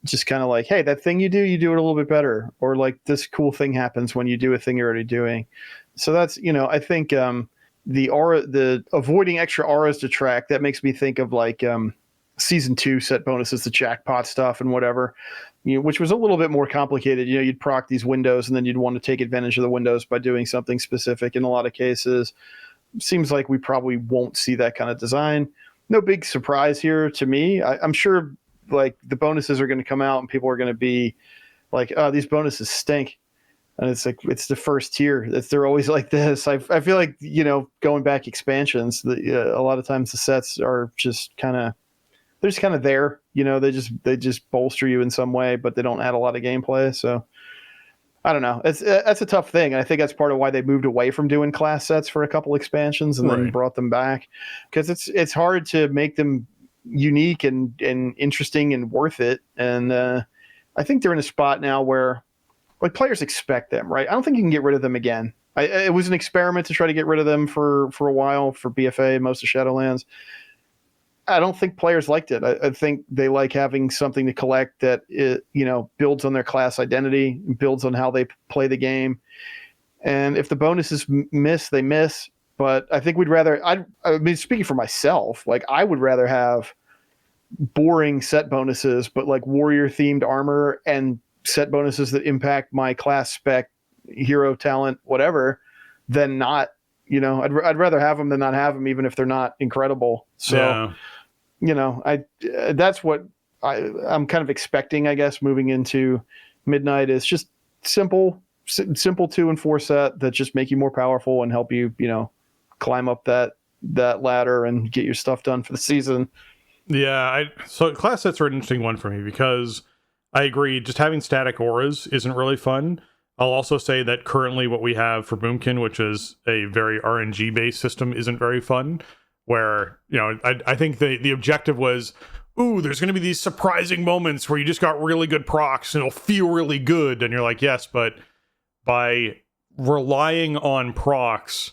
Just kind of like, hey, that thing you do it a little bit better. Or like this cool thing happens when you do a thing you're already doing. So that's, I think the avoiding extra auras to track, that makes me think of like season 2 set bonuses, the jackpot stuff and whatever, which was a little bit more complicated. You'd proc these windows and then you'd want to take advantage of the windows by doing something specific in a lot of cases. Seems like we probably won't see that kind of design. No big surprise here to me. I'm sure like the bonuses are going to come out and people are going to be like, oh, these bonuses stink. And it's like, it's the first tier. They're always like this. I feel like, going back expansions, a lot of times the sets are just they're just kind of there, they just bolster you in some way, but they don't add a lot of gameplay. So I don't know. That's a tough thing. I think that's part of why they moved away from doing class sets for a couple expansions and then brought them back, because it's hard to make them unique and interesting and worth it. And I think they're in a spot now where like players expect them, right? I don't think you can get rid of them again. It was an experiment to try to get rid of them for a while for BFA, most of Shadowlands. I don't think players liked it. I think they like having something to collect that builds on their class identity, builds on how they play the game. And if the bonuses miss, they miss. But I think we'd rather. I mean, speaking for myself, like I would rather have boring set bonuses, but like warrior themed armor and set bonuses that impact my class spec, hero talent, whatever, than not. I'd rather have them than not have them, even if they're not incredible. So. Yeah. That's what I'm kind of expecting, I guess, moving into Midnight is just simple 2 and 4 set that just make you more powerful and help you, climb up that ladder and get your stuff done for the season. Yeah, so class sets are an interesting one for me because I agree, just having static auras isn't really fun. I'll also say that currently what we have for Boomkin, which is a very RNG based system, isn't very fun. Where, I think the objective was, ooh, there's going to be these surprising moments where you just got really good procs and it'll feel really good. And you're like, yes, but by relying on procs,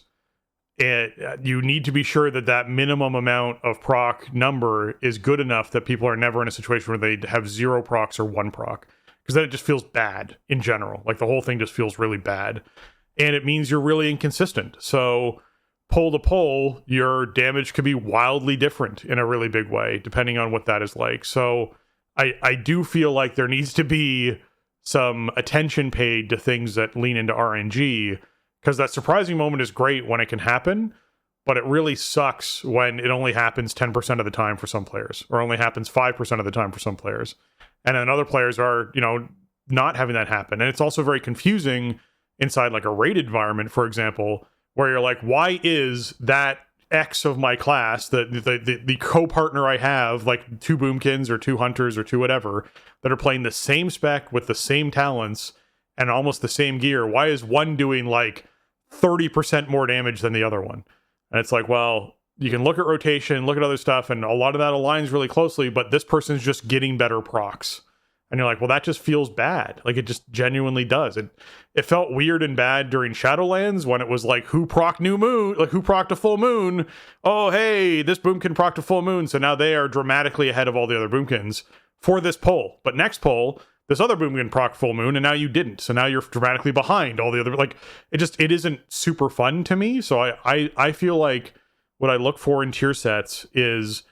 you need to be sure that minimum amount of proc number is good enough that people are never in a situation where they have 0 procs or 1 proc. Because then it just feels bad in general. Like the whole thing just feels really bad. And it means you're really inconsistent. So pole to pole, your damage could be wildly different in a really big way, depending on what that is like. So I do feel like there needs to be some attention paid to things that lean into RNG, because that surprising moment is great when it can happen, but it really sucks when it only happens 10% of the time for some players, or only happens 5% of the time for some players. And then other players are, not having that happen. And it's also very confusing inside like a raid environment, for example, where you're like, why is that X of my class, the co-partner I have, like 2 Boomkins or 2 Hunters or 2 whatever, that are playing the same spec with the same talents and almost the same gear, why is one doing like 30% more damage than the other one? And it's like, well, you can look at rotation, look at other stuff, and a lot of that aligns really closely, but this person's just getting better procs. And you're like, well, that just feels bad. Like, it just genuinely does. It felt weird and bad during Shadowlands when it was like, who proc new moon? Like, who procced a full moon? Oh, hey, this Boomkin procced a full moon. So now they are dramatically ahead of all the other Boomkins for this poll. But next poll, this other Boomkin proc full moon, and now you didn't. So now you're dramatically behind all the other. Like, it isn't super fun to me. So I feel like what I look for in tier sets is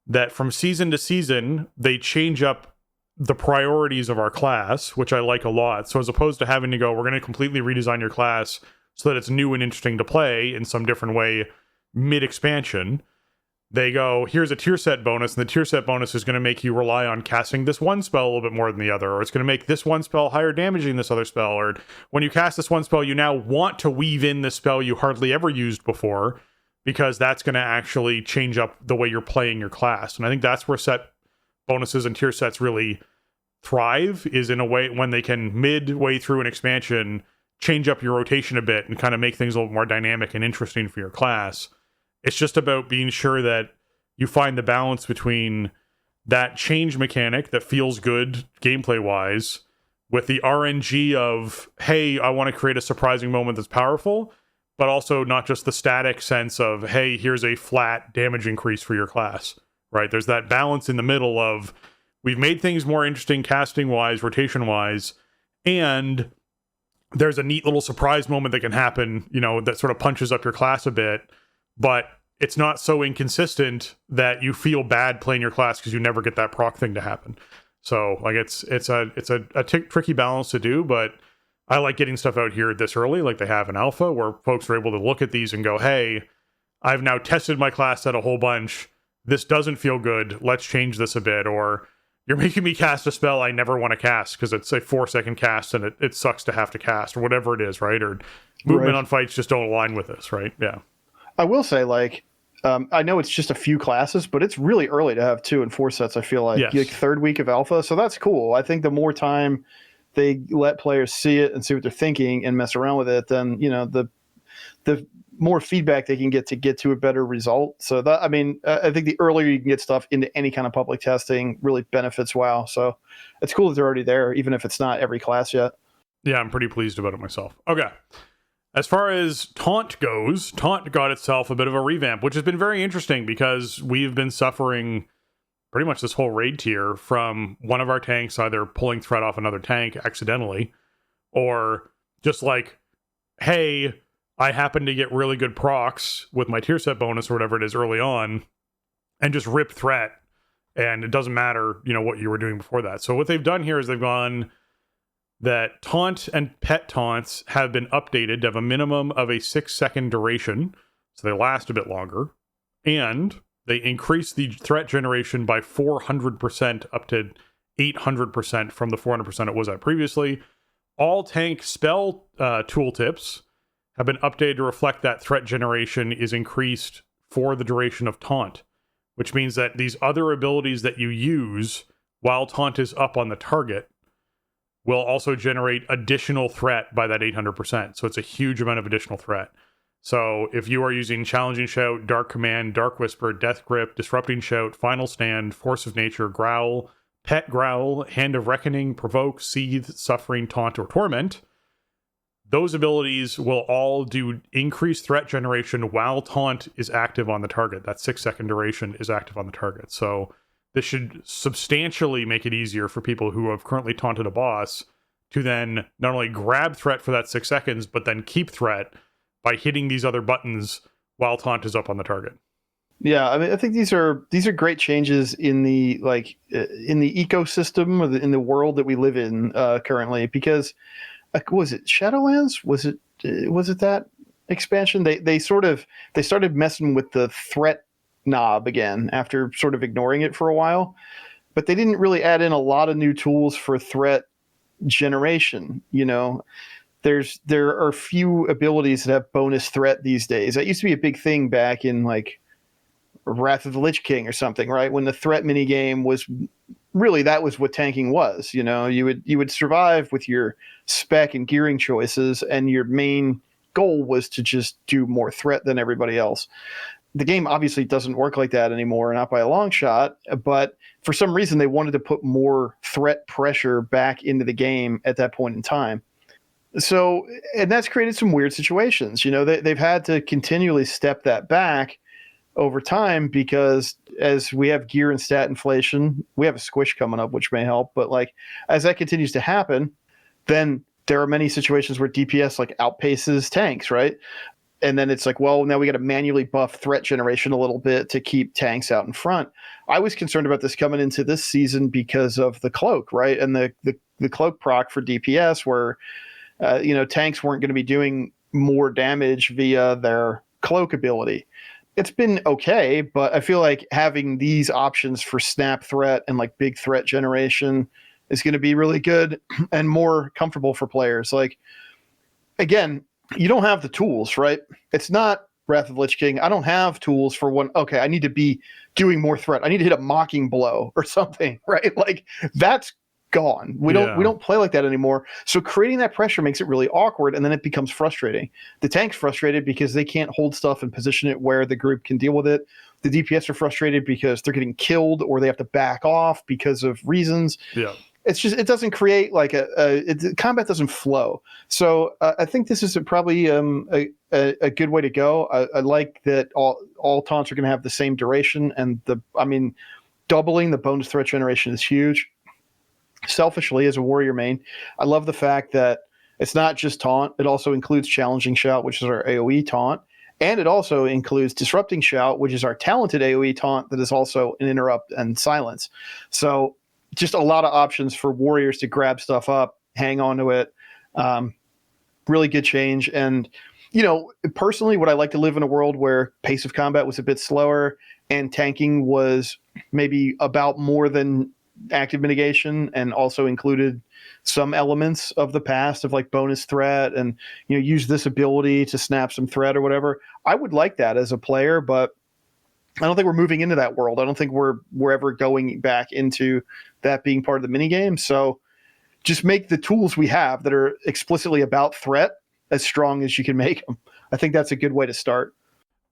that from season to season, they change up the priorities of our class, which I like a lot. So as opposed to having to go, we're going to completely redesign your class so that it's new and interesting to play in some different way mid-expansion, they go, here's a tier set bonus, and the tier set bonus is going to make you rely on casting this one spell a little bit more than the other, or it's going to make this one spell higher damaging this other spell, or when you cast this one spell, you now want to weave in this spell you hardly ever used before, because that's going to actually change up the way you're playing your class. And I think that's where set bonuses and tier sets really thrive, is in a way when they can midway through an expansion change up your rotation a bit and kind of make things a little more dynamic and interesting for your class. It's just about being sure that you find the balance between that change mechanic that feels good gameplay wise with the RNG of, hey, I want to create a surprising moment that's powerful, but also not just the static sense of, hey, here's a flat damage increase for your class, right? There's that balance in the middle of, we've made things more interesting casting wise, rotation wise, and there's a neat little surprise moment that can happen, that sort of punches up your class a bit, but it's not so inconsistent that you feel bad playing your class because you never get that proc thing to happen. So like it's a tricky balance to do, but I like getting stuff out here this early, like they have in alpha, where folks are able to look at these and go, hey, I've now tested my class set a whole bunch. This doesn't feel good. Let's change this a bit. Or you're making me cast a spell I never want to cast because it's a 4-second cast and it sucks to have to cast, or whatever it is, right? Or movement on fights just don't align with this, right? Yeah. I will say, I know it's just a few classes, but it's really early to have 2 and 4 sets, I feel like. Yes. Like third week of alpha, so that's cool. I think the more time they let players see it and see what they're thinking and mess around with it, then, the more feedback they can get to a better result. So that, I think the earlier you can get stuff into any kind of public testing really benefits WoW. So it's cool that they're already there, even if it's not every class yet. Yeah, I'm pretty pleased about it myself. Okay. As far as Taunt goes, Taunt got itself a bit of a revamp, which has been very interesting because we've been suffering pretty much this whole raid tier from one of our tanks either pulling threat off another tank accidentally, or just like, hey, I happen to get really good procs with my tier set bonus or whatever it is early on, and just rip threat, and it doesn't matter, what you were doing before that. So what they've done here is they've gone that taunt and pet taunts have been updated to have a minimum of a 6-second duration, so they last a bit longer, and They increased the threat generation by 400% up to 800% from the 400% it was at previously. All tank spell tooltips have been updated to reflect that threat generation is increased for the duration of taunt, which means that these other abilities that you use while taunt is up on the target will also generate additional threat by that 800%. So it's a huge amount of additional threat. So if you are using Challenging Shout, Dark Command, Dark Whisper, Death Grip, Disrupting Shout, Final Stand, Force of Nature, Growl, Pet Growl, Hand of Reckoning, Provoke, Seethe, Suffering, Taunt, or Torment, those abilities will all do increased threat generation while taunt is active on the target. That 6-second duration is active on the target. So this should substantially make it easier for people who have currently taunted a boss to then not only grab threat for that 6 seconds, but then keep threat by hitting these other buttons while taunt is up on the target. Yeah, I mean, I think these are great changes in the ecosystem or in the world that we live in currently. Because was it Shadowlands? Was it that expansion? They started messing with the threat knob again after sort of ignoring it for a while, but they didn't really add in a lot of new tools for threat generation. There are few abilities that have bonus threat these days. That used to be a big thing back in like Wrath of the Lich King or something, right? When the threat minigame was really, that was what tanking was. You would survive with your spec and gearing choices, and your main goal was to just do more threat than everybody else. The game obviously doesn't work like that anymore, not by a long shot, but for some reason they wanted to put more threat pressure back into the game at that point in time. So, and that's created some weird situations. They've had to continually step that back over time because as we have gear and stat inflation, we have a squish coming up, which may help. But like, as that continues to happen, then there are many situations where DPS like outpaces tanks, right? And then it's like, well, now we got to manually buff threat generation a little bit to keep tanks out in front. I was concerned about this coming into this season because of the cloak, right? And the cloak proc for DPS where tanks weren't going to be doing more damage via their cloak ability. It's been okay, but I feel like having these options for snap threat and like big threat generation is going to be really good and more comfortable for players. Like, again, you don't have the tools, right? It's not Wrath of the Lich King. I don't have tools for okay, I need to be doing more threat. I need to hit a mocking blow or something, right? Like, that's gone. We don't play like that anymore. So creating that pressure makes it really awkward, and then it becomes frustrating. The tank's frustrated because they can't hold stuff and position it where the group can deal with it. The DPS are frustrated because they're getting killed or they have to back off because of reasons. Yeah. It's just, it doesn't create like combat doesn't flow. So I think this is probably a good way to go. I like that all taunts are going to have the same duration, and doubling the bonus threat generation is huge. Selfishly, as a warrior main, I love the fact that it's not just taunt. It also includes Challenging Shout, which is our AoE taunt. And it also includes Disrupting Shout, which is our talented AoE taunt that is also an interrupt and silence. So just a lot of options for warriors to grab stuff up, hang on to it. Really good change. And, personally, would I like to live in a world where pace of combat was a bit slower and tanking was maybe about more than active mitigation and also included some elements of the past of like bonus threat and use this ability to snap some threat or whatever. I would like that as a player, but I don't think we're moving into that world. I don't think we're ever going back into that being part of the minigame. So just make the tools we have that are explicitly about threat as strong as you can make them. I think that's a good way to start.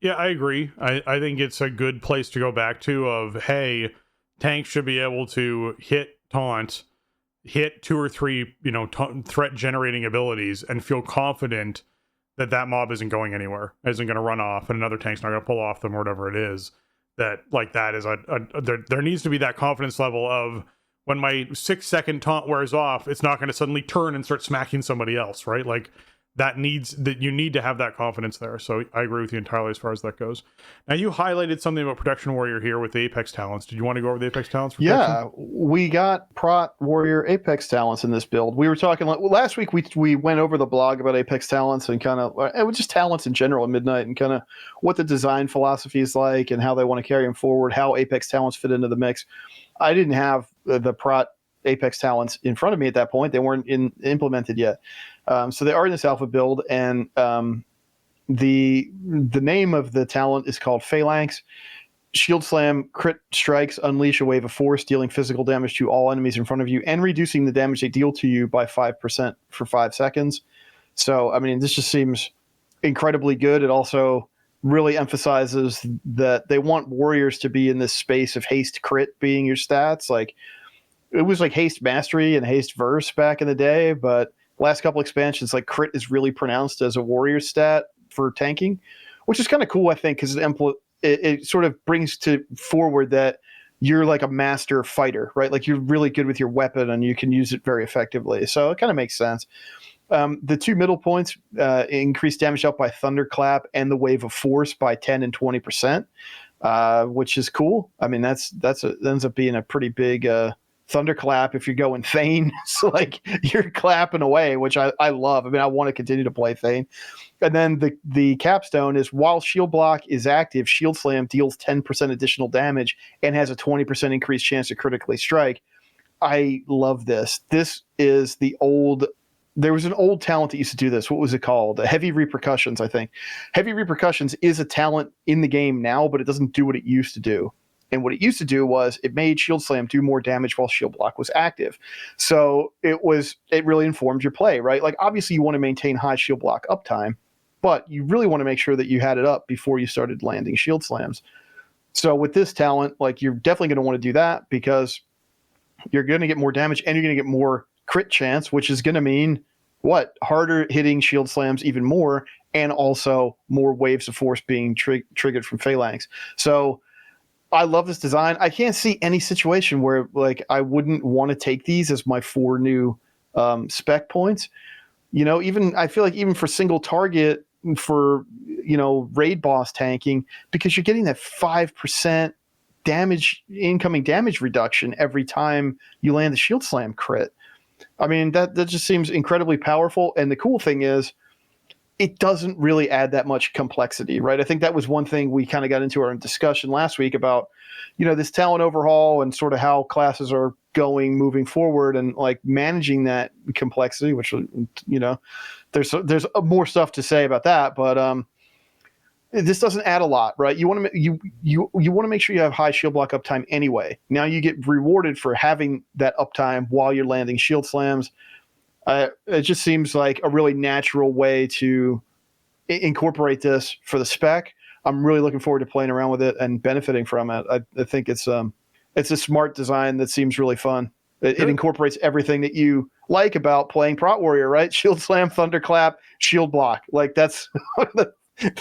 Yeah, I agree. I think it's a good place to go back to of, hey, tanks should be able to hit taunt, hit 2 or 3, threat generating abilities and feel confident that mob isn't going anywhere, isn't going to run off, and another tank's not going to pull off them or whatever it is. That is there needs to be that confidence level of when my 6-second taunt wears off, it's not going to suddenly turn and start smacking somebody else, right? Like you need to have that confidence there. So I agree with you entirely as far as that goes. Now, you highlighted something about Protection Warrior here with the Apex talents. Did you want to go over the Apex talents for protection? Yeah, we got Prot Warrior Apex talents in this build. We were talking last week. We went over the blog about Apex talents and kind of it was just talents in general at Midnight and kind of what the design philosophy is like and how they want to carry them forward, how Apex talents fit into the mix. I didn't have the Prot Apex talents in front of me at that point. They weren't implemented yet. So they are in this alpha build, and the name of the talent is called Phalanx. Shield Slam, crit strikes, unleash a wave of force, dealing physical damage to all enemies in front of you and reducing the damage they deal to you by 5% for 5 seconds. So, I mean, this just seems incredibly good. It also really emphasizes that they want warriors to be in this space of haste crit being your stats. Like, it was like haste mastery and haste verse back in the day, but last couple expansions, like crit is really pronounced as a warrior stat for tanking, which is kind of cool, I think, because it sort of brings to forward that you're like a master fighter, right? Like you're really good with your weapon and you can use it very effectively. So it kind of makes sense. The 2 middle points increase damage out by Thunderclap and the Wave of Force by 10 and 20%, which is cool. I mean, that ends up being a pretty big Thunderclap if you're going Thane. So like you're clapping away, which I love. I mean, I want to continue to play Thane. And then the capstone is while Shield Block is active, Shield Slam deals 10% additional damage and has a 20% increased chance to critically strike. I love this. This is there was an old talent that used to do this. What was it called? Heavy Repercussions, I think. Heavy Repercussions is a talent in the game now, but it doesn't do what it used to do. And what it used to do was it made Shield Slam do more damage while Shield Block was active. So it really informed your play, right? Like obviously you want to maintain high Shield Block uptime, but you really want to make sure that you had it up before you started landing Shield Slams. So with this talent, like you're definitely going to want to do that because you're going to get more damage and you're going to get more crit chance, which is going to mean what? Harder hitting Shield Slams even more, and also more waves of force being triggered from Phalanx. So I love this design. I can't see any situation where like I wouldn't want to take these as my 4 new spec points. You know, even I feel like even for single target for, you know, raid boss tanking, because you're getting that 5% damage, incoming damage reduction every time you land the Shield Slam crit. I mean, that just seems incredibly powerful. And the cool thing is it doesn't really add that much complexity, right? I think that was one thing we kind of got into our discussion last week about, you know, this talent overhaul and sort of how classes are going moving forward and like managing that complexity, which, you know, there's more stuff to say about that, but this doesn't add a lot, right? You want to you want to make sure you have high Shield Block uptime anyway. Now you get rewarded for having that uptime while you're landing Shield Slams. It just seems like a really natural way to incorporate this for the spec. I'm really looking forward to playing around with it and benefiting from it. I think it's a smart design that seems really fun. It incorporates everything that you like about playing Prot Warrior, right? Shield Slam, Thunderclap, Shield Block. Like that's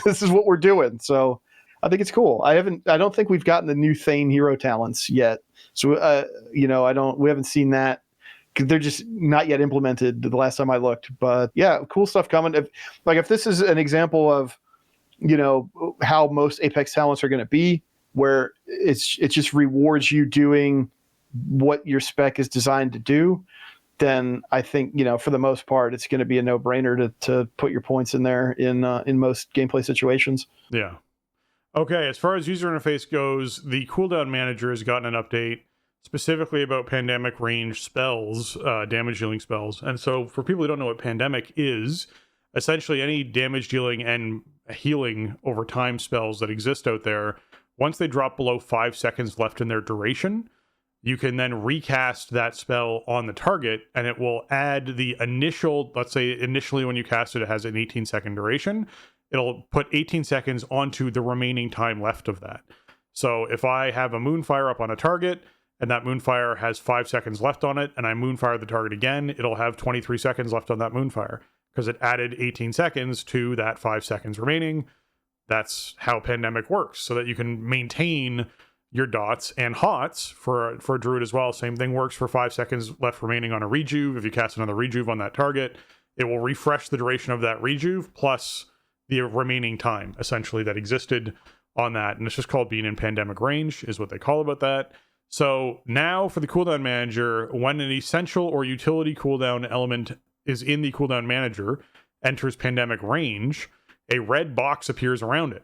this is what we're doing. So I think it's cool. I don't think we've gotten the new Thane hero talents yet. So you know, we haven't seen that. They're just not yet implemented the last time I looked, but yeah, cool stuff coming. If this is an example of, you know, how most Apex talents are going to be, where it just rewards you doing what your spec is designed to do, then I think, you know, for the most part, it's going to be a no-brainer to put your points in there in most gameplay situations. Yeah. Okay, as far as user interface goes, the cooldown manager has gotten an update specifically about pandemic range spells, damage dealing spells. And so for people who don't know what pandemic is, essentially any damage dealing and healing over time spells that exist out there, once they drop below 5 seconds left in their duration, you can then recast that spell on the target and it will add the initial, let's say initially when you cast it, it has an 18-second duration. It'll put 18 seconds onto the remaining time left of that. So if I have a Moonfire up on a target, and that Moonfire has 5 seconds left on it, and I Moonfire the target again, it'll have 23 seconds left on that Moonfire, because it added 18 seconds to that 5 seconds remaining. That's how Pandemic works, so that you can maintain your dots and hots for Druid as well. Same thing works for 5 seconds left remaining on a Rejuve. If you cast another Rejuve on that target, it will refresh the duration of that rejuve plus the remaining time, essentially, that existed on that. And it's just called being in pandemic range, is what they call about that. So now for the cooldown manager, when an essential or utility cooldown element is in the cooldown manager, enters pandemic range, a red box appears around it.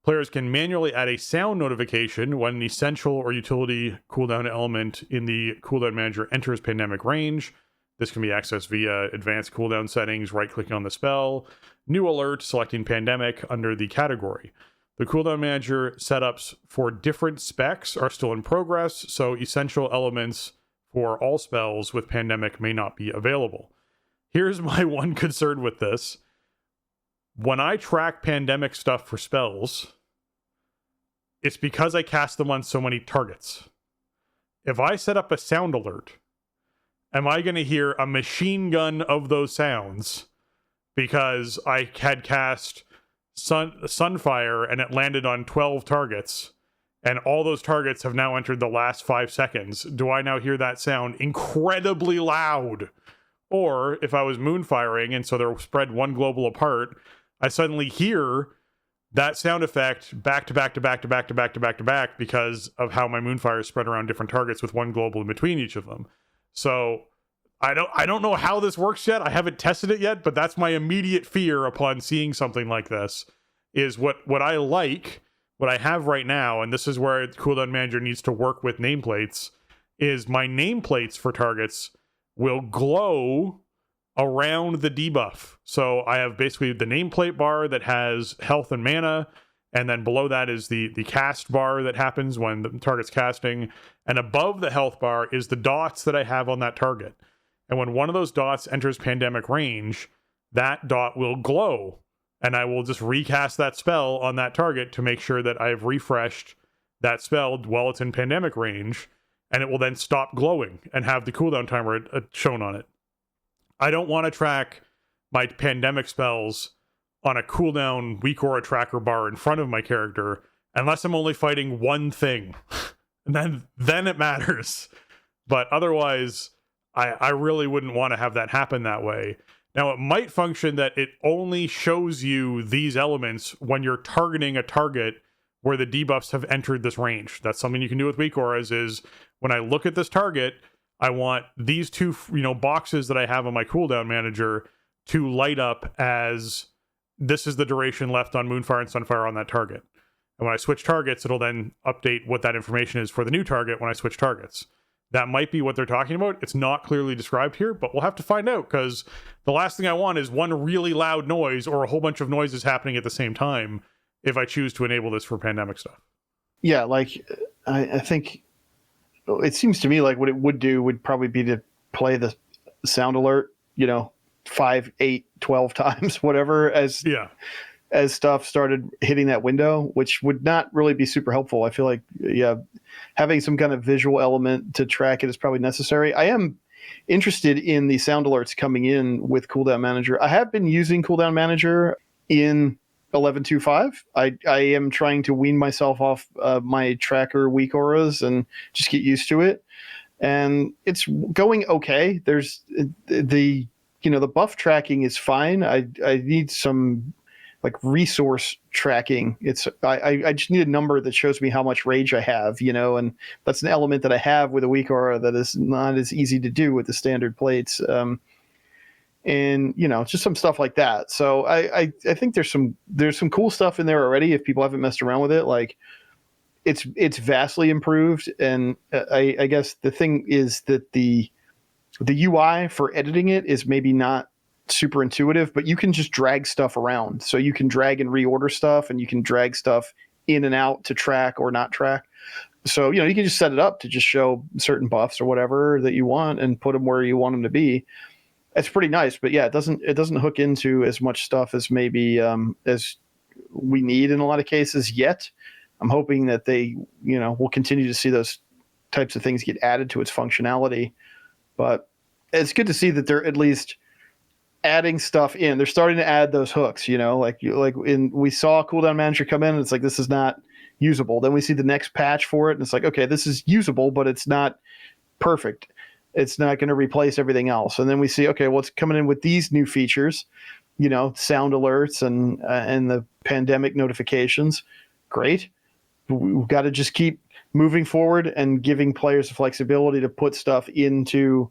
Players can manually add a sound notification when an essential or utility cooldown element in the cooldown manager enters pandemic range. This can be accessed via advanced cooldown settings, right-clicking on the spell, new alert, selecting pandemic under the category. The cooldown manager setups for different specs are still in progress, so essential elements for all spells with pandemic may not be available. Here's my one concern with this. When I track pandemic stuff for spells, it's because I cast them on so many targets. If I set up a sound alert, am I going to hear a machine gun of those sounds because I had cast Sunfire and it landed on 12 targets and all those targets have now entered the last 5 seconds? Do I now hear that sound incredibly loud? Or if I was moonfiring and so they're spread one global apart, I suddenly hear that sound effect back to back to back to back to back to back to back because of how my moonfire is spread around different targets with one global in between each of them. So I don't know how this works yet. I haven't tested it yet, but that's my immediate fear upon seeing something like this. Is what I like, what I have right now, and this is where the cooldown manager needs to work with nameplates, is my nameplates for targets will glow around the debuff. So I have basically the nameplate bar that has health and mana, and then below that is the cast bar that happens when the target's casting, and above the health bar is the dots that I have on that target. And when one of those dots enters pandemic range, that dot will glow, and I will just recast that spell on that target to make sure that I've refreshed that spell while it's in pandemic range, and it will then stop glowing and have the cooldown timer shown on it. I don't want to track my pandemic spells on a cooldown weak aura tracker bar in front of my character unless I'm only fighting one thing. And then it matters. But otherwise, I really wouldn't want to have that happen that way. Now, it might function that it only shows you these elements when you're targeting a target where the debuffs have entered this range. That's something you can do with weak auras, is when I look at this target, I want these two, boxes that I have on my cooldown manager to light up as this is the duration left on Moonfire and Sunfire on that target. And when I switch targets, it'll then update what that information is for the new target when I switch targets. That might be what they're talking about. It's not clearly described here, but we'll have to find out, because the last thing I want is one really loud noise or a whole bunch of noises happening at the same time if I choose to enable this for pandemic stuff. Yeah, like I think it seems to me like what it would do would probably be to play the sound alert, 5, 8, 12 times, whatever, as stuff started hitting that window, which would not really be super helpful. I feel like, having some kind of visual element to track it is probably necessary. I am interested in the sound alerts coming in with Cooldown Manager. I have been using Cooldown Manager in 11.2.5. I am trying to wean myself off my tracker weak auras and just get used to it. And it's going okay. There's the buff tracking is fine. I need some resource tracking. I just need a number that shows me how much rage I have, and that's an element that I have with a weak aura that is not as easy to do with the standard plates. And just some stuff like that. So I think there's some cool stuff in there already if people haven't messed around with it. Like it's vastly improved, and I guess the thing is that the UI for editing it is maybe not super intuitive, but you can just drag stuff around. So you can drag and reorder stuff, and you can drag stuff in and out to track or not track. So you can just set it up to just show certain buffs or whatever that you want and put them where you want them to be. It's pretty nice, but it doesn't hook into as much stuff as maybe as we need in a lot of cases yet. I'm hoping that they will continue to see those types of things get added to its functionality. But it's good to see that they're at least adding stuff in. They're starting to add those hooks. We saw Cooldown Manager come in, and it's like, this is not usable. Then we see the next patch for it, and it's like, okay, this is usable, but it's not perfect. It's not going to replace everything else. And then we see, okay, what's coming in with these new features, sound alerts and the pandemic notifications. Great. We've got to just keep moving forward and giving players the flexibility to put stuff into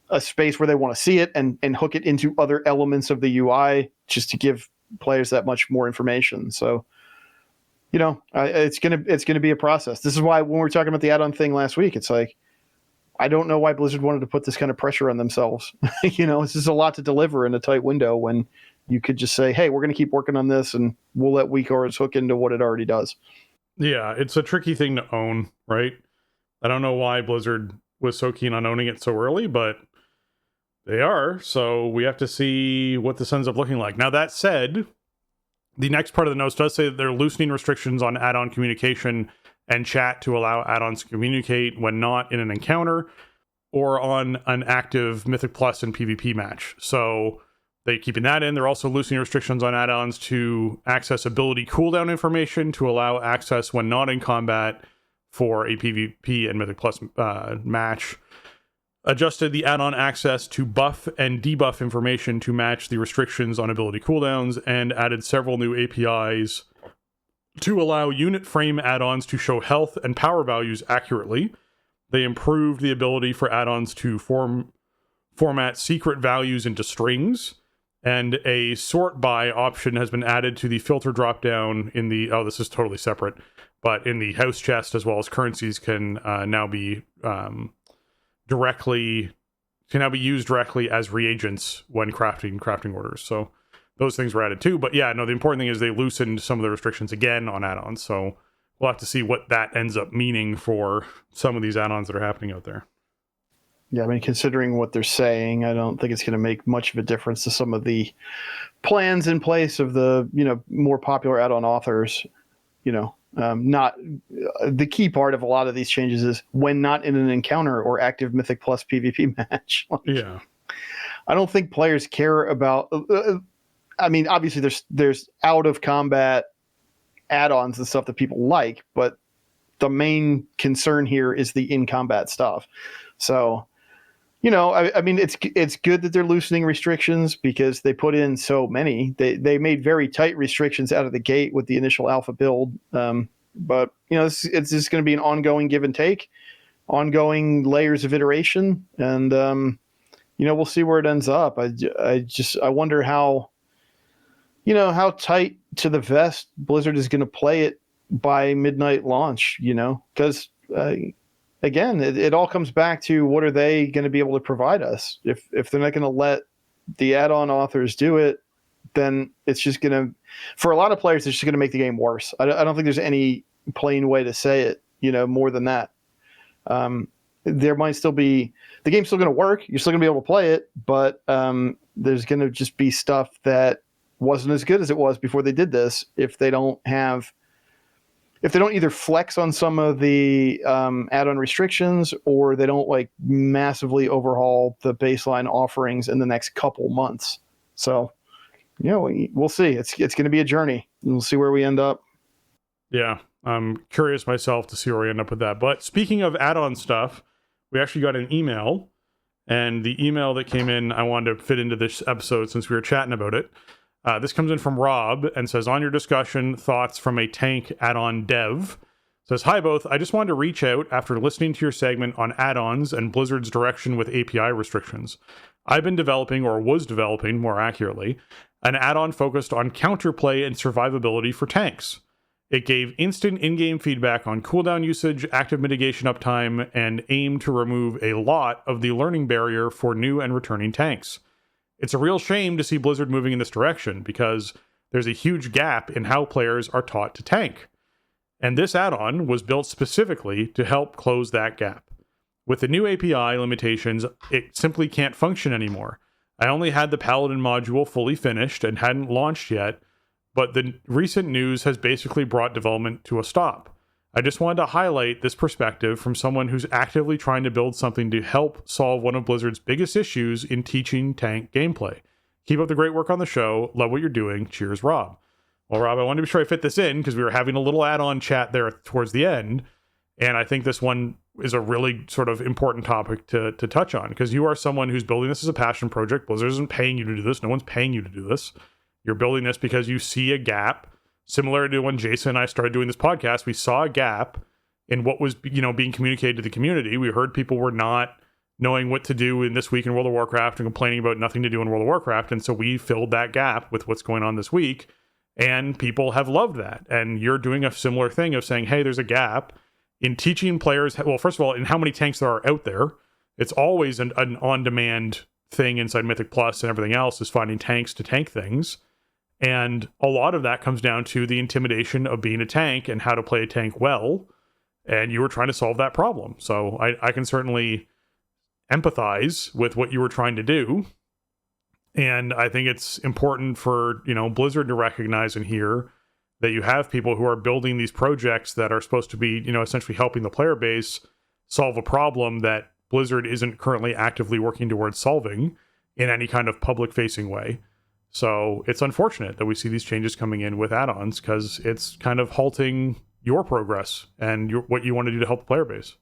a space where they want to see it and hook it into other elements of the UI just to give players that much more information. So, it's gonna be a process. This is why when we were talking about the add-on thing last week, it's like, I don't know why Blizzard wanted to put this kind of pressure on themselves. It's just a lot to deliver in a tight window when you could just say, hey, we're going to keep working on this and we'll let WeakAuras hook into what it already does. Yeah, it's a tricky thing to own, right? I don't know why Blizzard was so keen on owning it so early, but they are. So we have to see what this ends up looking like. Now, that said, the next part of the notes does say that they're loosening restrictions on add-on communication and chat to allow add-ons to communicate when not in an encounter or on an active Mythic Plus and PvP match. So they're keeping that in. They're also loosening restrictions on add-ons to access ability cooldown information to allow access when not in combat for a PvP and Mythic Plus match. Adjusted the add-on access to buff and debuff information to match the restrictions on ability cooldowns, and added several new APIs to allow unit frame add-ons to show health and power values accurately. They improved the ability for add-ons to format secret values into strings, and a sort by option has been added to the filter dropdown in the, this is totally separate, but in the house chest, as well as currencies can now be used directly as reagents when crafting orders. So those things were added too. But yeah, no, the important thing is they loosened some of the restrictions again on add-ons. So we'll have to see what that ends up meaning for some of these add-ons that are happening out there. Yeah, I mean, considering what they're saying, I don't think it's going to make much of a difference to some of the plans in place of the, more popular add-on authors. Not the key part of a lot of these changes is when not in an encounter or active Mythic Plus PvP match. Yeah. I don't think players care about, obviously there's out of combat add-ons and stuff that people like, but the main concern here is the in combat stuff. So, it's good that they're loosening restrictions because they put in so many. They made very tight restrictions out of the gate with the initial alpha build. But it's just going to be an ongoing give and take, ongoing layers of iteration, and we'll see where it ends up. I wonder how tight to the vest Blizzard is going to play it by midnight launch. Because again, it all comes back to what are they going to be able to provide us? If they're not going to let the add-on authors do it, then it's just going to, for a lot of players, it's just going to make the game worse. I don't think there's any plain way to say it, more than that. There might still be, the game's still going to work. You're still going to be able to play it, but there's going to just be stuff that wasn't as good as it was before they did this if they don't either flex on some of the add-on restrictions, or they don't massively overhaul the baseline offerings in the next couple months. So, we'll see. It's going to be a journey. We'll see where we end up. Yeah, I'm curious myself to see where we end up with that. But speaking of add-on stuff, we actually got an email, and the email that came in, I wanted to fit into this episode since we were chatting about it. This comes in from Rob and says, on your discussion, thoughts from a tank add-on dev. Says, hi both, I just wanted to reach out after listening to your segment on add-ons and Blizzard's direction with API restrictions. I've been developing, or was developing more accurately, an add-on focused on counterplay and survivability for tanks. It gave instant in-game feedback on cooldown usage, active mitigation uptime, and aimed to remove a lot of the learning barrier for new and returning tanks. It's a real shame to see Blizzard moving in this direction because there's a huge gap in how players are taught to tank. And this add-on was built specifically to help close that gap. With the new API limitations, it simply can't function anymore. I only had the Paladin module fully finished and hadn't launched yet, but the recent news has basically brought development to a stop. I just wanted to highlight this perspective from someone who's actively trying to build something to help solve one of Blizzard's biggest issues in teaching tank gameplay. Keep up the great work on the show. Love what you're doing. Cheers, Rob. Well, Rob, I wanted to be sure I fit this in because we were having a little add-on chat there towards the end, and I think this one is a really sort of important topic to touch on, because you are someone who's building this as a passion project. Blizzard isn't paying you to do this. No one's paying you to do this. You're building this because you see a gap, similar to when Jason and I started doing this podcast. We saw a gap in what was, being communicated to the community. We heard people were not knowing what to do in this week in World of Warcraft and complaining about nothing to do in World of Warcraft. And so we filled that gap with what's going on this week, and people have loved that. And you're doing a similar thing of saying, hey, there's a gap in teaching players. Well, first of all, in how many tanks there are out there. It's always an on-demand thing inside Mythic Plus and everything else, is finding tanks to tank things. And a lot of that comes down to the intimidation of being a tank and how to play a tank well. And you were trying to solve that problem. So I can certainly empathize with what you were trying to do. And I think it's important for, Blizzard to recognize and hear that you have people who are building these projects that are supposed to be, essentially helping the player base solve a problem that Blizzard isn't currently actively working towards solving in any kind of public-facing way. So it's unfortunate that we see these changes coming in with add-ons, because it's kind of halting your progress and what you want to do to help the player base.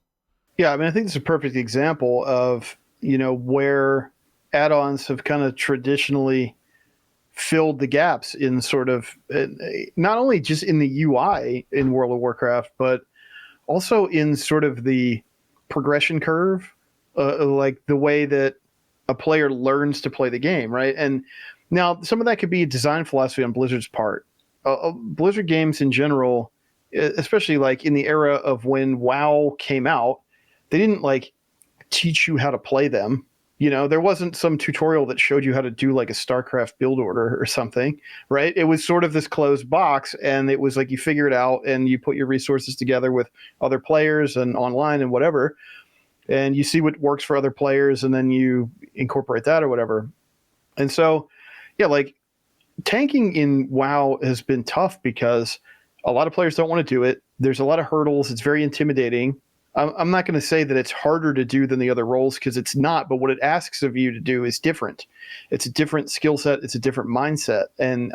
Yeah, I mean, I think it's a perfect example of, where add-ons have kind of traditionally filled the gaps in sort of, not only just in the UI in World of Warcraft, but also in sort of the progression curve, like the way that a player learns to play the game, right? And now some of that could be design philosophy on Blizzard's part. Blizzard games in general, especially like in the era of when WoW came out, they didn't like teach you how to play them. There wasn't some tutorial that showed you how to do like a StarCraft build order or something, right? It was sort of this closed box, and it was like you figure it out and you put your resources together with other players and online and whatever, and you see what works for other players, and then you incorporate that or whatever. And so, yeah, like tanking in WoW has been tough because a lot of players don't want to do it. There's a lot of hurdles. It's very intimidating. I'm not going to say that it's harder to do than the other roles, because it's not, but what it asks of you to do is different. It's a different skill set. It's a different mindset. And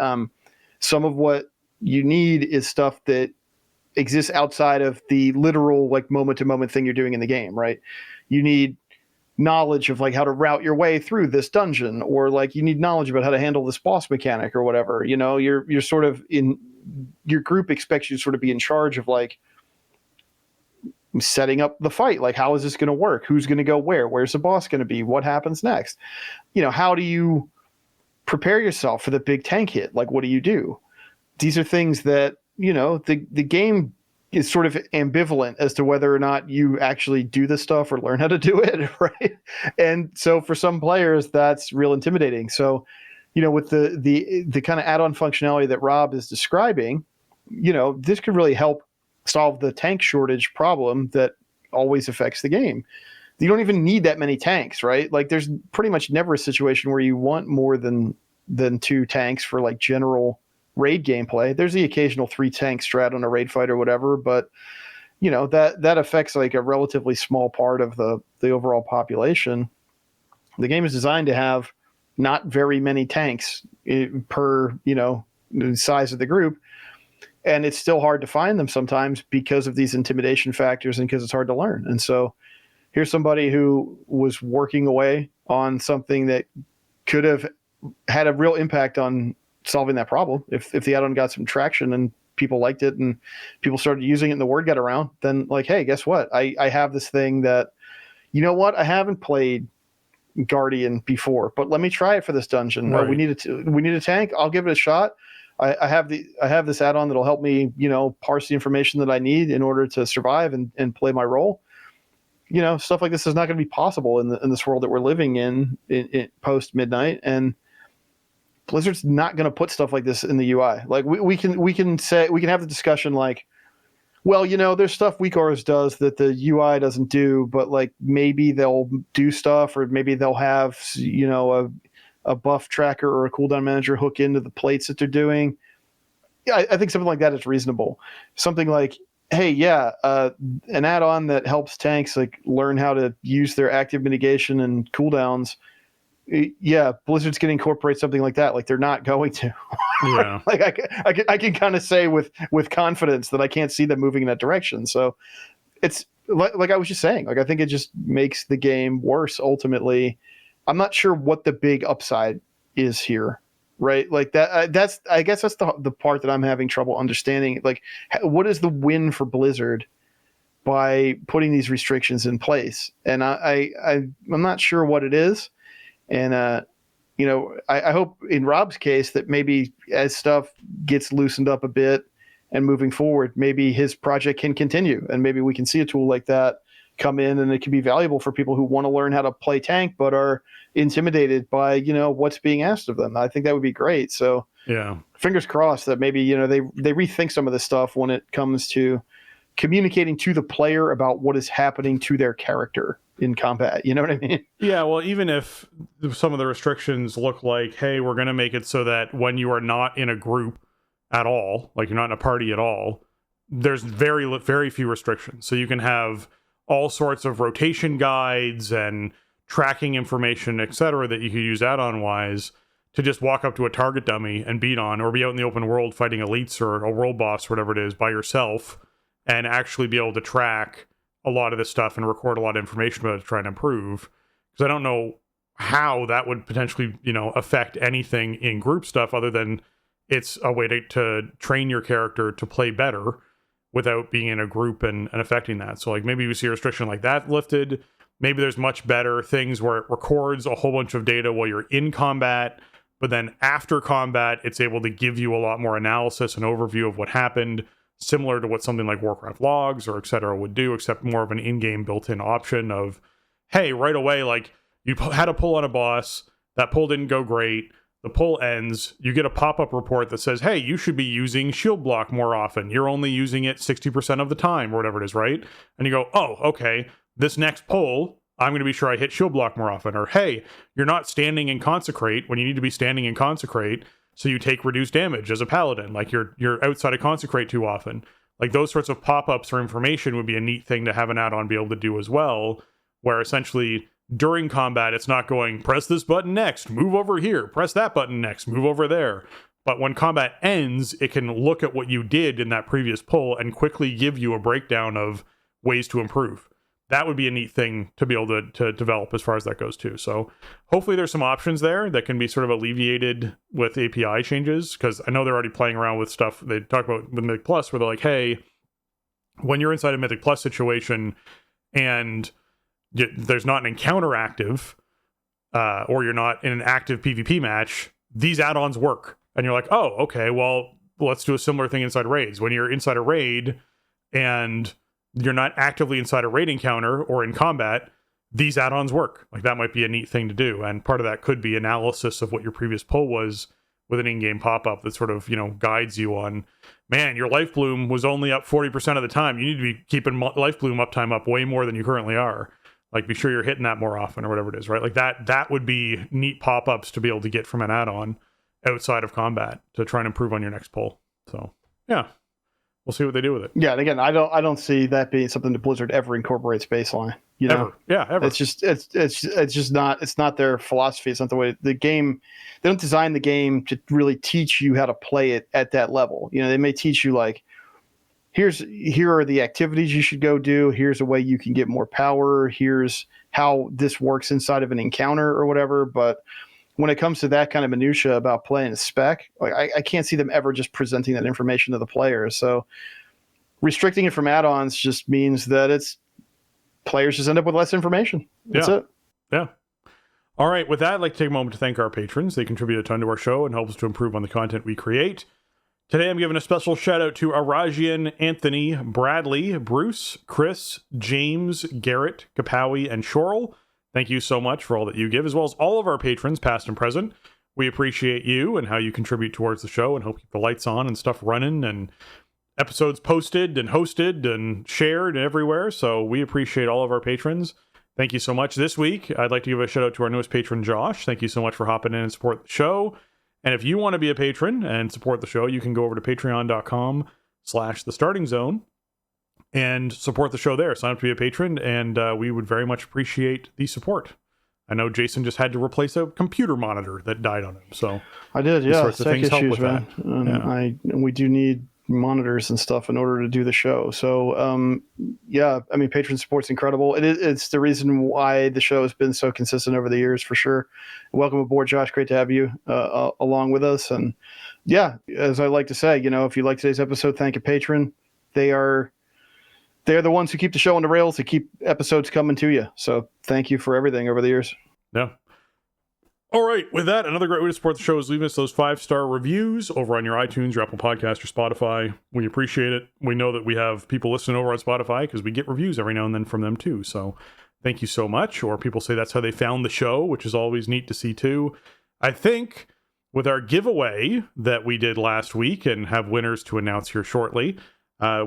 some of what you need is stuff that exists outside of the literal like moment-to-moment thing you're doing in the game, right? You need knowledge of like how to route your way through this dungeon, or like you need knowledge about how to handle this boss mechanic or whatever. You're sort of in, your group expects you to sort of be in charge of like setting up the fight. Like, how is this going to work? Who's going to go where? Where's the boss going to be? What happens next? How do you prepare yourself for the big tank hit? Like, what do you do? These are things that, the game is sort of ambivalent as to whether or not you actually do this stuff or learn how to do it, right? And so for some players, that's real intimidating. So, with the kind of add-on functionality that Rob is describing, this could really help solve the tank shortage problem that always affects the game. You don't even need that many tanks, right? Like, there's pretty much never a situation where you want more than 2 tanks for like general raid gameplay. There's the occasional 3 tank strat on a raid fight or whatever, but that affects like a relatively small part of the overall population. The game is designed to have not very many tanks per the size of the group. And it's still hard to find them sometimes because of these intimidation factors and because it's hard to learn. And so here's somebody who was working away on something that could have had a real impact on solving that problem. If the add-on got some traction and people liked it and people started using it and the word got around, then like, hey, guess what? I have this thing that, I haven't played Guardian before, but let me try it for this dungeon. Right. We need a tank. I'll give it a shot. I have this add-on that'll help me, parse the information that I need in order to survive and play my role. Stuff like this is not going to be possible in this world that we're living in post midnight. And Blizzard's not going to put stuff like this in the UI. Like we can have the discussion like, well, there's stuff WeakAuras does that the UI doesn't do, but like maybe they'll do stuff, or maybe they'll have, a buff tracker or a cooldown manager hook into the plates that they're doing. Yeah, I think something like that is reasonable. Something like, hey, an add-on that helps tanks like learn how to use their active mitigation and cooldowns. Yeah, Blizzard's going to incorporate something like that. Like, they're not going to. Yeah. Like I can kind of say with confidence that I can't see them moving in that direction. So it's like I was just saying, like I think it just makes the game worse ultimately. I'm not sure what the big upside is here, right? Like that's I guess that's the part that I'm having trouble understanding. Like, what is the win for Blizzard by putting these restrictions in place? And I'm not sure what it is. And I hope in Rob's case that maybe as stuff gets loosened up a bit and moving forward, maybe his project can continue, and maybe we can see a tool like that come in, and it can be valuable for people who want to learn how to play tank but are intimidated by what's being asked of them. I think that would be great. So yeah, fingers crossed that maybe they rethink some of this stuff when it comes to communicating to the player about what is happening to their character in combat. You know what I mean? Yeah, well, even if some of the restrictions look like, hey, we're going to make it so that when you are not in a group at all, like you're not in a party at all, there's very, very few restrictions. So you can have all sorts of rotation guides and tracking information, etc., that you could use add-on wise to just walk up to a target dummy and beat on, or be out in the open world fighting elites or a world boss or whatever it is by yourself, and actually be able to track a lot of this stuff and record a lot of information about it to try and improve. Because I don't know how that would potentially, affect anything in group stuff other than it's a way to train your character to play better without being in a group and affecting that. So like maybe you see a restriction like that lifted. Maybe there's much better things where it records a whole bunch of data while you're in combat, but then after combat, it's able to give you a lot more analysis and overview of what happened, similar to what something like Warcraft logs or etc. would do, except more of an in-game built-in option of, hey, right away, like you had a pull on a boss, that pull didn't go great, the pull ends, you get a pop-up report that says, hey, you should be using shield block more often. You're only using it 60% of the time, or whatever it is, right? And you go, oh, okay, this next pull, I'm going to be sure I hit shield block more often. Or, hey, you're not standing in Consecrate when you need to be standing in Consecrate, so you take reduced damage as a paladin. Like, you're outside of Consecrate too often. Like, those sorts of pop-ups or information would be a neat thing to have an add-on be able to do as well, where essentially during combat, it's not going, press this button next, move over here, press that button next, move over there. But when combat ends, it can look at what you did in that previous pull and quickly give you a breakdown of ways to improve. That would be a neat thing to be able to develop as far as that goes too. So hopefully there's some options there that can be sort of alleviated with API changes, because I know they're already playing around with stuff they talk about with Mythic Plus, where they're like, hey, when you're inside a Mythic Plus situation and there's not an encounter active, or you're not in an active PvP match, these add-ons work. And you're like, oh, okay, well, let's do a similar thing inside raids. When you're inside a raid and you're not actively inside a raid encounter or in combat, these add-ons work. Like, that might be a neat thing to do. And part of that could be analysis of what your previous pull was with an in-game pop-up that sort of, guides you on, man, your life bloom was only up 40% of the time. You need to be keeping life bloom uptime up way more than you currently are. Like, be sure you're hitting that more often or whatever it is, right? Like, that would be neat pop-ups to be able to get from an add-on outside of combat to try and improve on your next pull. So, yeah. We'll see what they do with it. Yeah, and again, I don't see that being something that Blizzard ever incorporates baseline. Ever. Yeah, ever. It's just not their philosophy. It's not the way the game. They don't design the game to really teach you how to play it at that level. They may teach you like, here are the activities you should go do. Here's a way you can get more power. Here's how this works inside of an encounter or whatever. But when it comes to that kind of minutia about playing a spec, like I can't see them ever just presenting that information to the players. So restricting it from add-ons just means that players just end up with less information. That's it. Yeah. All right. With that, I'd like to take a moment to thank our patrons. They contribute a ton to our show and help us to improve on the content we create. Today, I'm giving a special shout out to Arajian, Anthony, Bradley, Bruce, Chris, James, Garrett, Kapowie, and Shorel. Thank you so much for all that you give, as well as all of our patrons, past and present. We appreciate you and how you contribute towards the show and help keep the lights on and stuff running and episodes posted and hosted and shared everywhere. So we appreciate all of our patrons. Thank you so much. This week, I'd like to give a shout out to our newest patron, Josh. Thank you so much for hopping in and support the show. And if you want to be a patron and support the show, you can go over to patreon.com/thestartingzone and support the show there. Sign up to be a patron, and we would very much appreciate the support. I know Jason just had to replace a computer monitor that died on him, so I did, yeah. Sorts of things help with man. that. We do need monitors and stuff in order to do the show. So yeah, I mean, patron support's incredible. It's the reason why the show has been so consistent over the years, for sure. Welcome aboard, Josh. Great to have you along with us. And yeah, as I like to say, if you like today's episode, thank a patron. They're the ones who keep the show on the rails, to keep episodes coming to you. So thank you for everything over the years. Yeah. All right, with that, another great way to support the show is leaving us those 5-star reviews over on your iTunes, your Apple Podcast, or Spotify. We appreciate it. We know that we have people listening over on Spotify because we get reviews every now and then from them too. So thank you so much. Or people say that's how they found the show, which is always neat to see too. I think with our giveaway that we did last week and have winners to announce here shortly,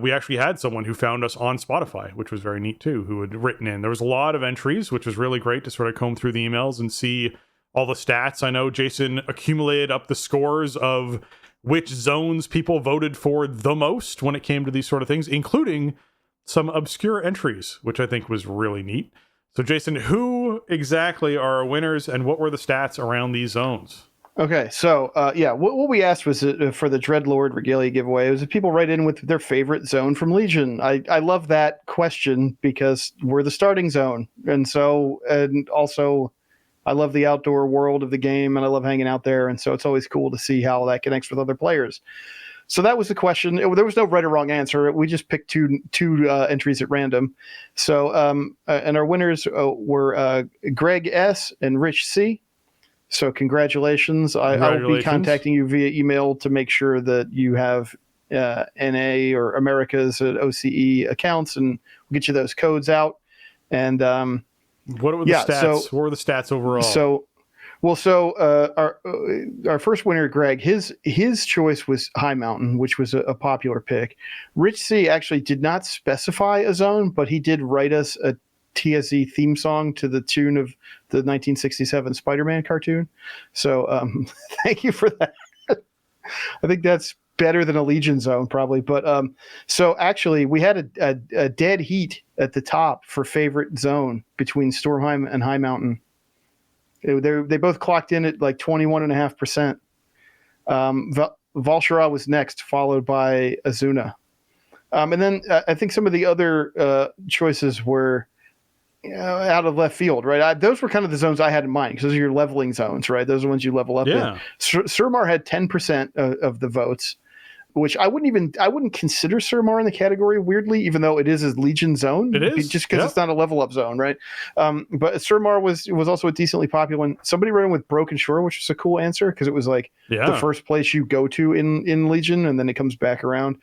we actually had someone who found us on Spotify, which was very neat too, who had written in. There was a lot of entries, which was really great to sort of comb through the emails and see all the stats. I know Jason accumulated up the scores of which zones people voted for the most when it came to these sort of things, including some obscure entries, which I think was really neat. So Jason, who exactly are our winners and what were the stats around these zones? Okay, so yeah, what we asked was for the Dreadlord Regalia giveaway, was if people write in with their favorite zone from Legion. I love that question because we're the starting zone. And also I love the outdoor world of the game, and I love hanging out there. And so it's always cool to see how that connects with other players. So that was the question. There was no right or wrong answer. We just picked two entries at random. So and our winners were Greg S. and Rich C. So congratulations. I will be contacting you via email to make sure that you have NA or America's OCE accounts, and we'll get you those codes out. And what were the stats? What were the stats overall? Our first winner, Greg, his choice was High Mountain, which was a popular pick. Rich C actually did not specify a zone, but he did write us a TSE theme song to the tune of the 1967 Spider-Man cartoon. So thank you for that. I think that's better than a Legion zone probably. But so actually we had a dead heat at the top for favorite zone between Stormheim and High Mountain. They both clocked in at like 21.5%. Valshara was next, followed by Azuna. And then I think some of the other choices were out of left field, right? Those were kind of the zones I had in mind because those are your leveling zones, right? Those are the ones you level up in. Surmar had 10% of the votes, which I wouldn't consider Surmar in the category, weirdly, even though it is a Legion zone. It is. Just because it's not a level up zone, right? But Surmar was also a decently popular one. Somebody wrote in with Broken Shore, which is a cool answer because it was like the first place you go to in Legion, and then it comes back around.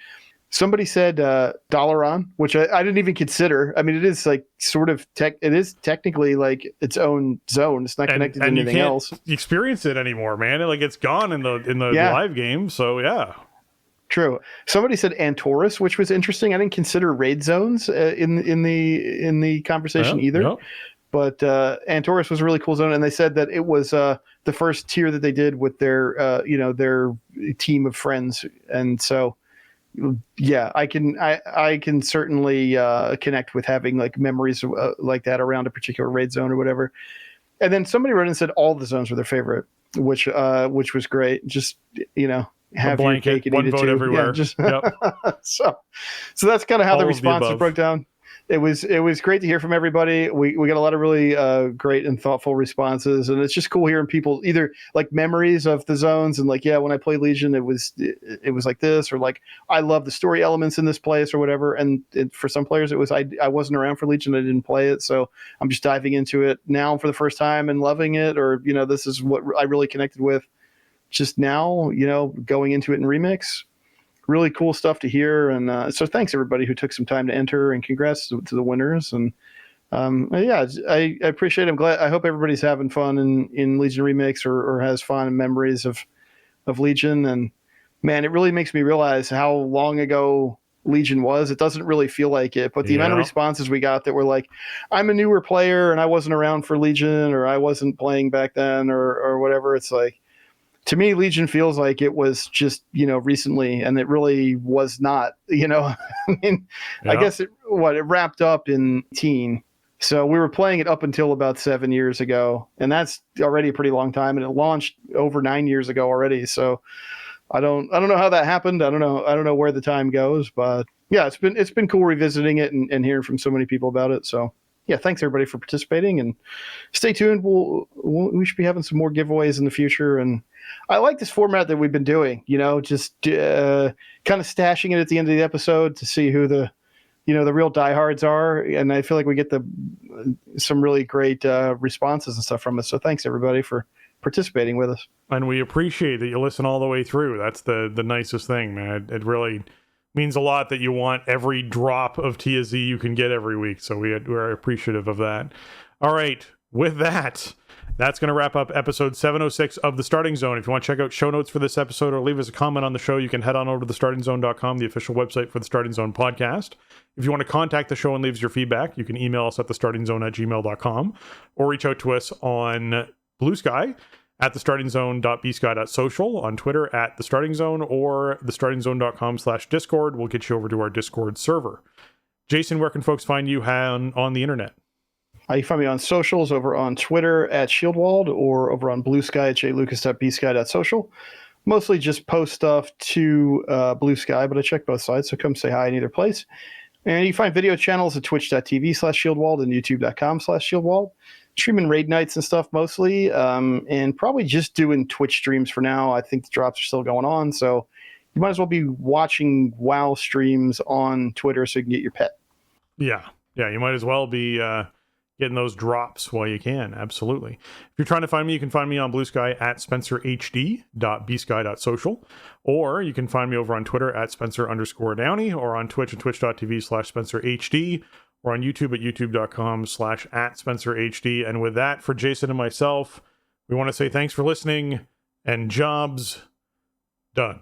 Somebody said Dalaran, which I didn't even consider. I mean, it is like sort of it is technically like its own zone. It's not connected to anything else. You can't experience it anymore, man. It's gone in the live game. So yeah. True. Somebody said Antorus, which was interesting. I didn't consider raid zones in the conversation either. No. But Antorus was a really cool zone, and they said that it was the first tier that they did with their team of friends, and so. Yeah, I can certainly connect with having like memories like that around a particular raid zone or whatever. And then somebody wrote and said all the zones were their favorite, which was great. Just have your cake and eat it too. Everywhere. Yeah, just so that's kind of how the responses broke down. It was great to hear from everybody. We got a lot of really great and thoughtful responses, and it's just cool hearing people either like memories of the zones and like, yeah, when I played Legion, it was like this, or like I love the story elements in this place or whatever. And for some players, it was I wasn't around for Legion, I didn't play it, so I'm just diving into it now for the first time and loving it, or this is what I really connected with just now, going into it in Remix. Really cool stuff to hear, and so thanks everybody who took some time to enter, and congrats to the winners. And yeah, I appreciate it. I'm glad. I hope everybody's having fun in Legion Remix or has fun memories of Legion. And man, it really makes me realize how long ago Legion was. It doesn't really feel like it, but the amount of responses we got that were like, I'm a newer player and I wasn't around for Legion, or I wasn't playing back then, or whatever. It's like, to me, Legion feels like it was just, recently, and it really was not, I mean, I guess it wrapped up in teen. So we were playing it up until about 7 years ago, and that's already a pretty long time, and it launched over 9 years ago already. So I don't know how that happened. I don't know where the time goes, but yeah, it's been cool revisiting it and hearing from so many people about it. So yeah, thanks everybody for participating, and stay tuned. We should be having some more giveaways in the future, and I like this format that we've been doing. Just kind of stashing it at the end of the episode to see who the real diehards are, and I feel like we get some really great responses and stuff from it. So thanks everybody for participating with us. And we appreciate that you listen all the way through. That's the nicest thing, man. It really means a lot that you want every drop of TSZ you can get every week. So we're appreciative of that. All right, with that, that's going to wrap up episode 706 of The Starting Zone. If you want to check out show notes for this episode or leave us a comment on the show, you can head on over to thestartingzone.com, the official website for the Starting Zone podcast. If you want to contact the show and leave us your feedback, you can email us at thestartingzone@gmail.com or reach out to us on Blue Sky at thestartingzone.bsky.social, on Twitter at thestartingzone, or thestartingzone.com/discord. We'll get you over to our Discord server. Jason, where can folks find you on the internet? You can find me on socials over on Twitter at Shieldwald or over on Blue Sky at jlucas.bsky.social. Mostly just post stuff to Blue Sky, but I check both sides, so come say hi in either place. And you can find video channels at twitch.tv/Shieldwald and youtube.com/Shieldwald. Streaming raid nights and stuff mostly, and probably just doing Twitch streams for now. I think the drops are still going on, so you might as well be watching WoW streams on Twitter so you can get your pet. Yeah, you might as well be getting those drops while you can. Absolutely. If you're trying to find me, you can find me on Blue Sky at spencerhd.bsky.social, or you can find me over on Twitter at Spencer_Downey, or on Twitch at twitch.tv/SpencerHD, or on YouTube at youtube.com/@SpencerHD. And with that, for Jason and myself, we want to say thanks for listening, and jobs done.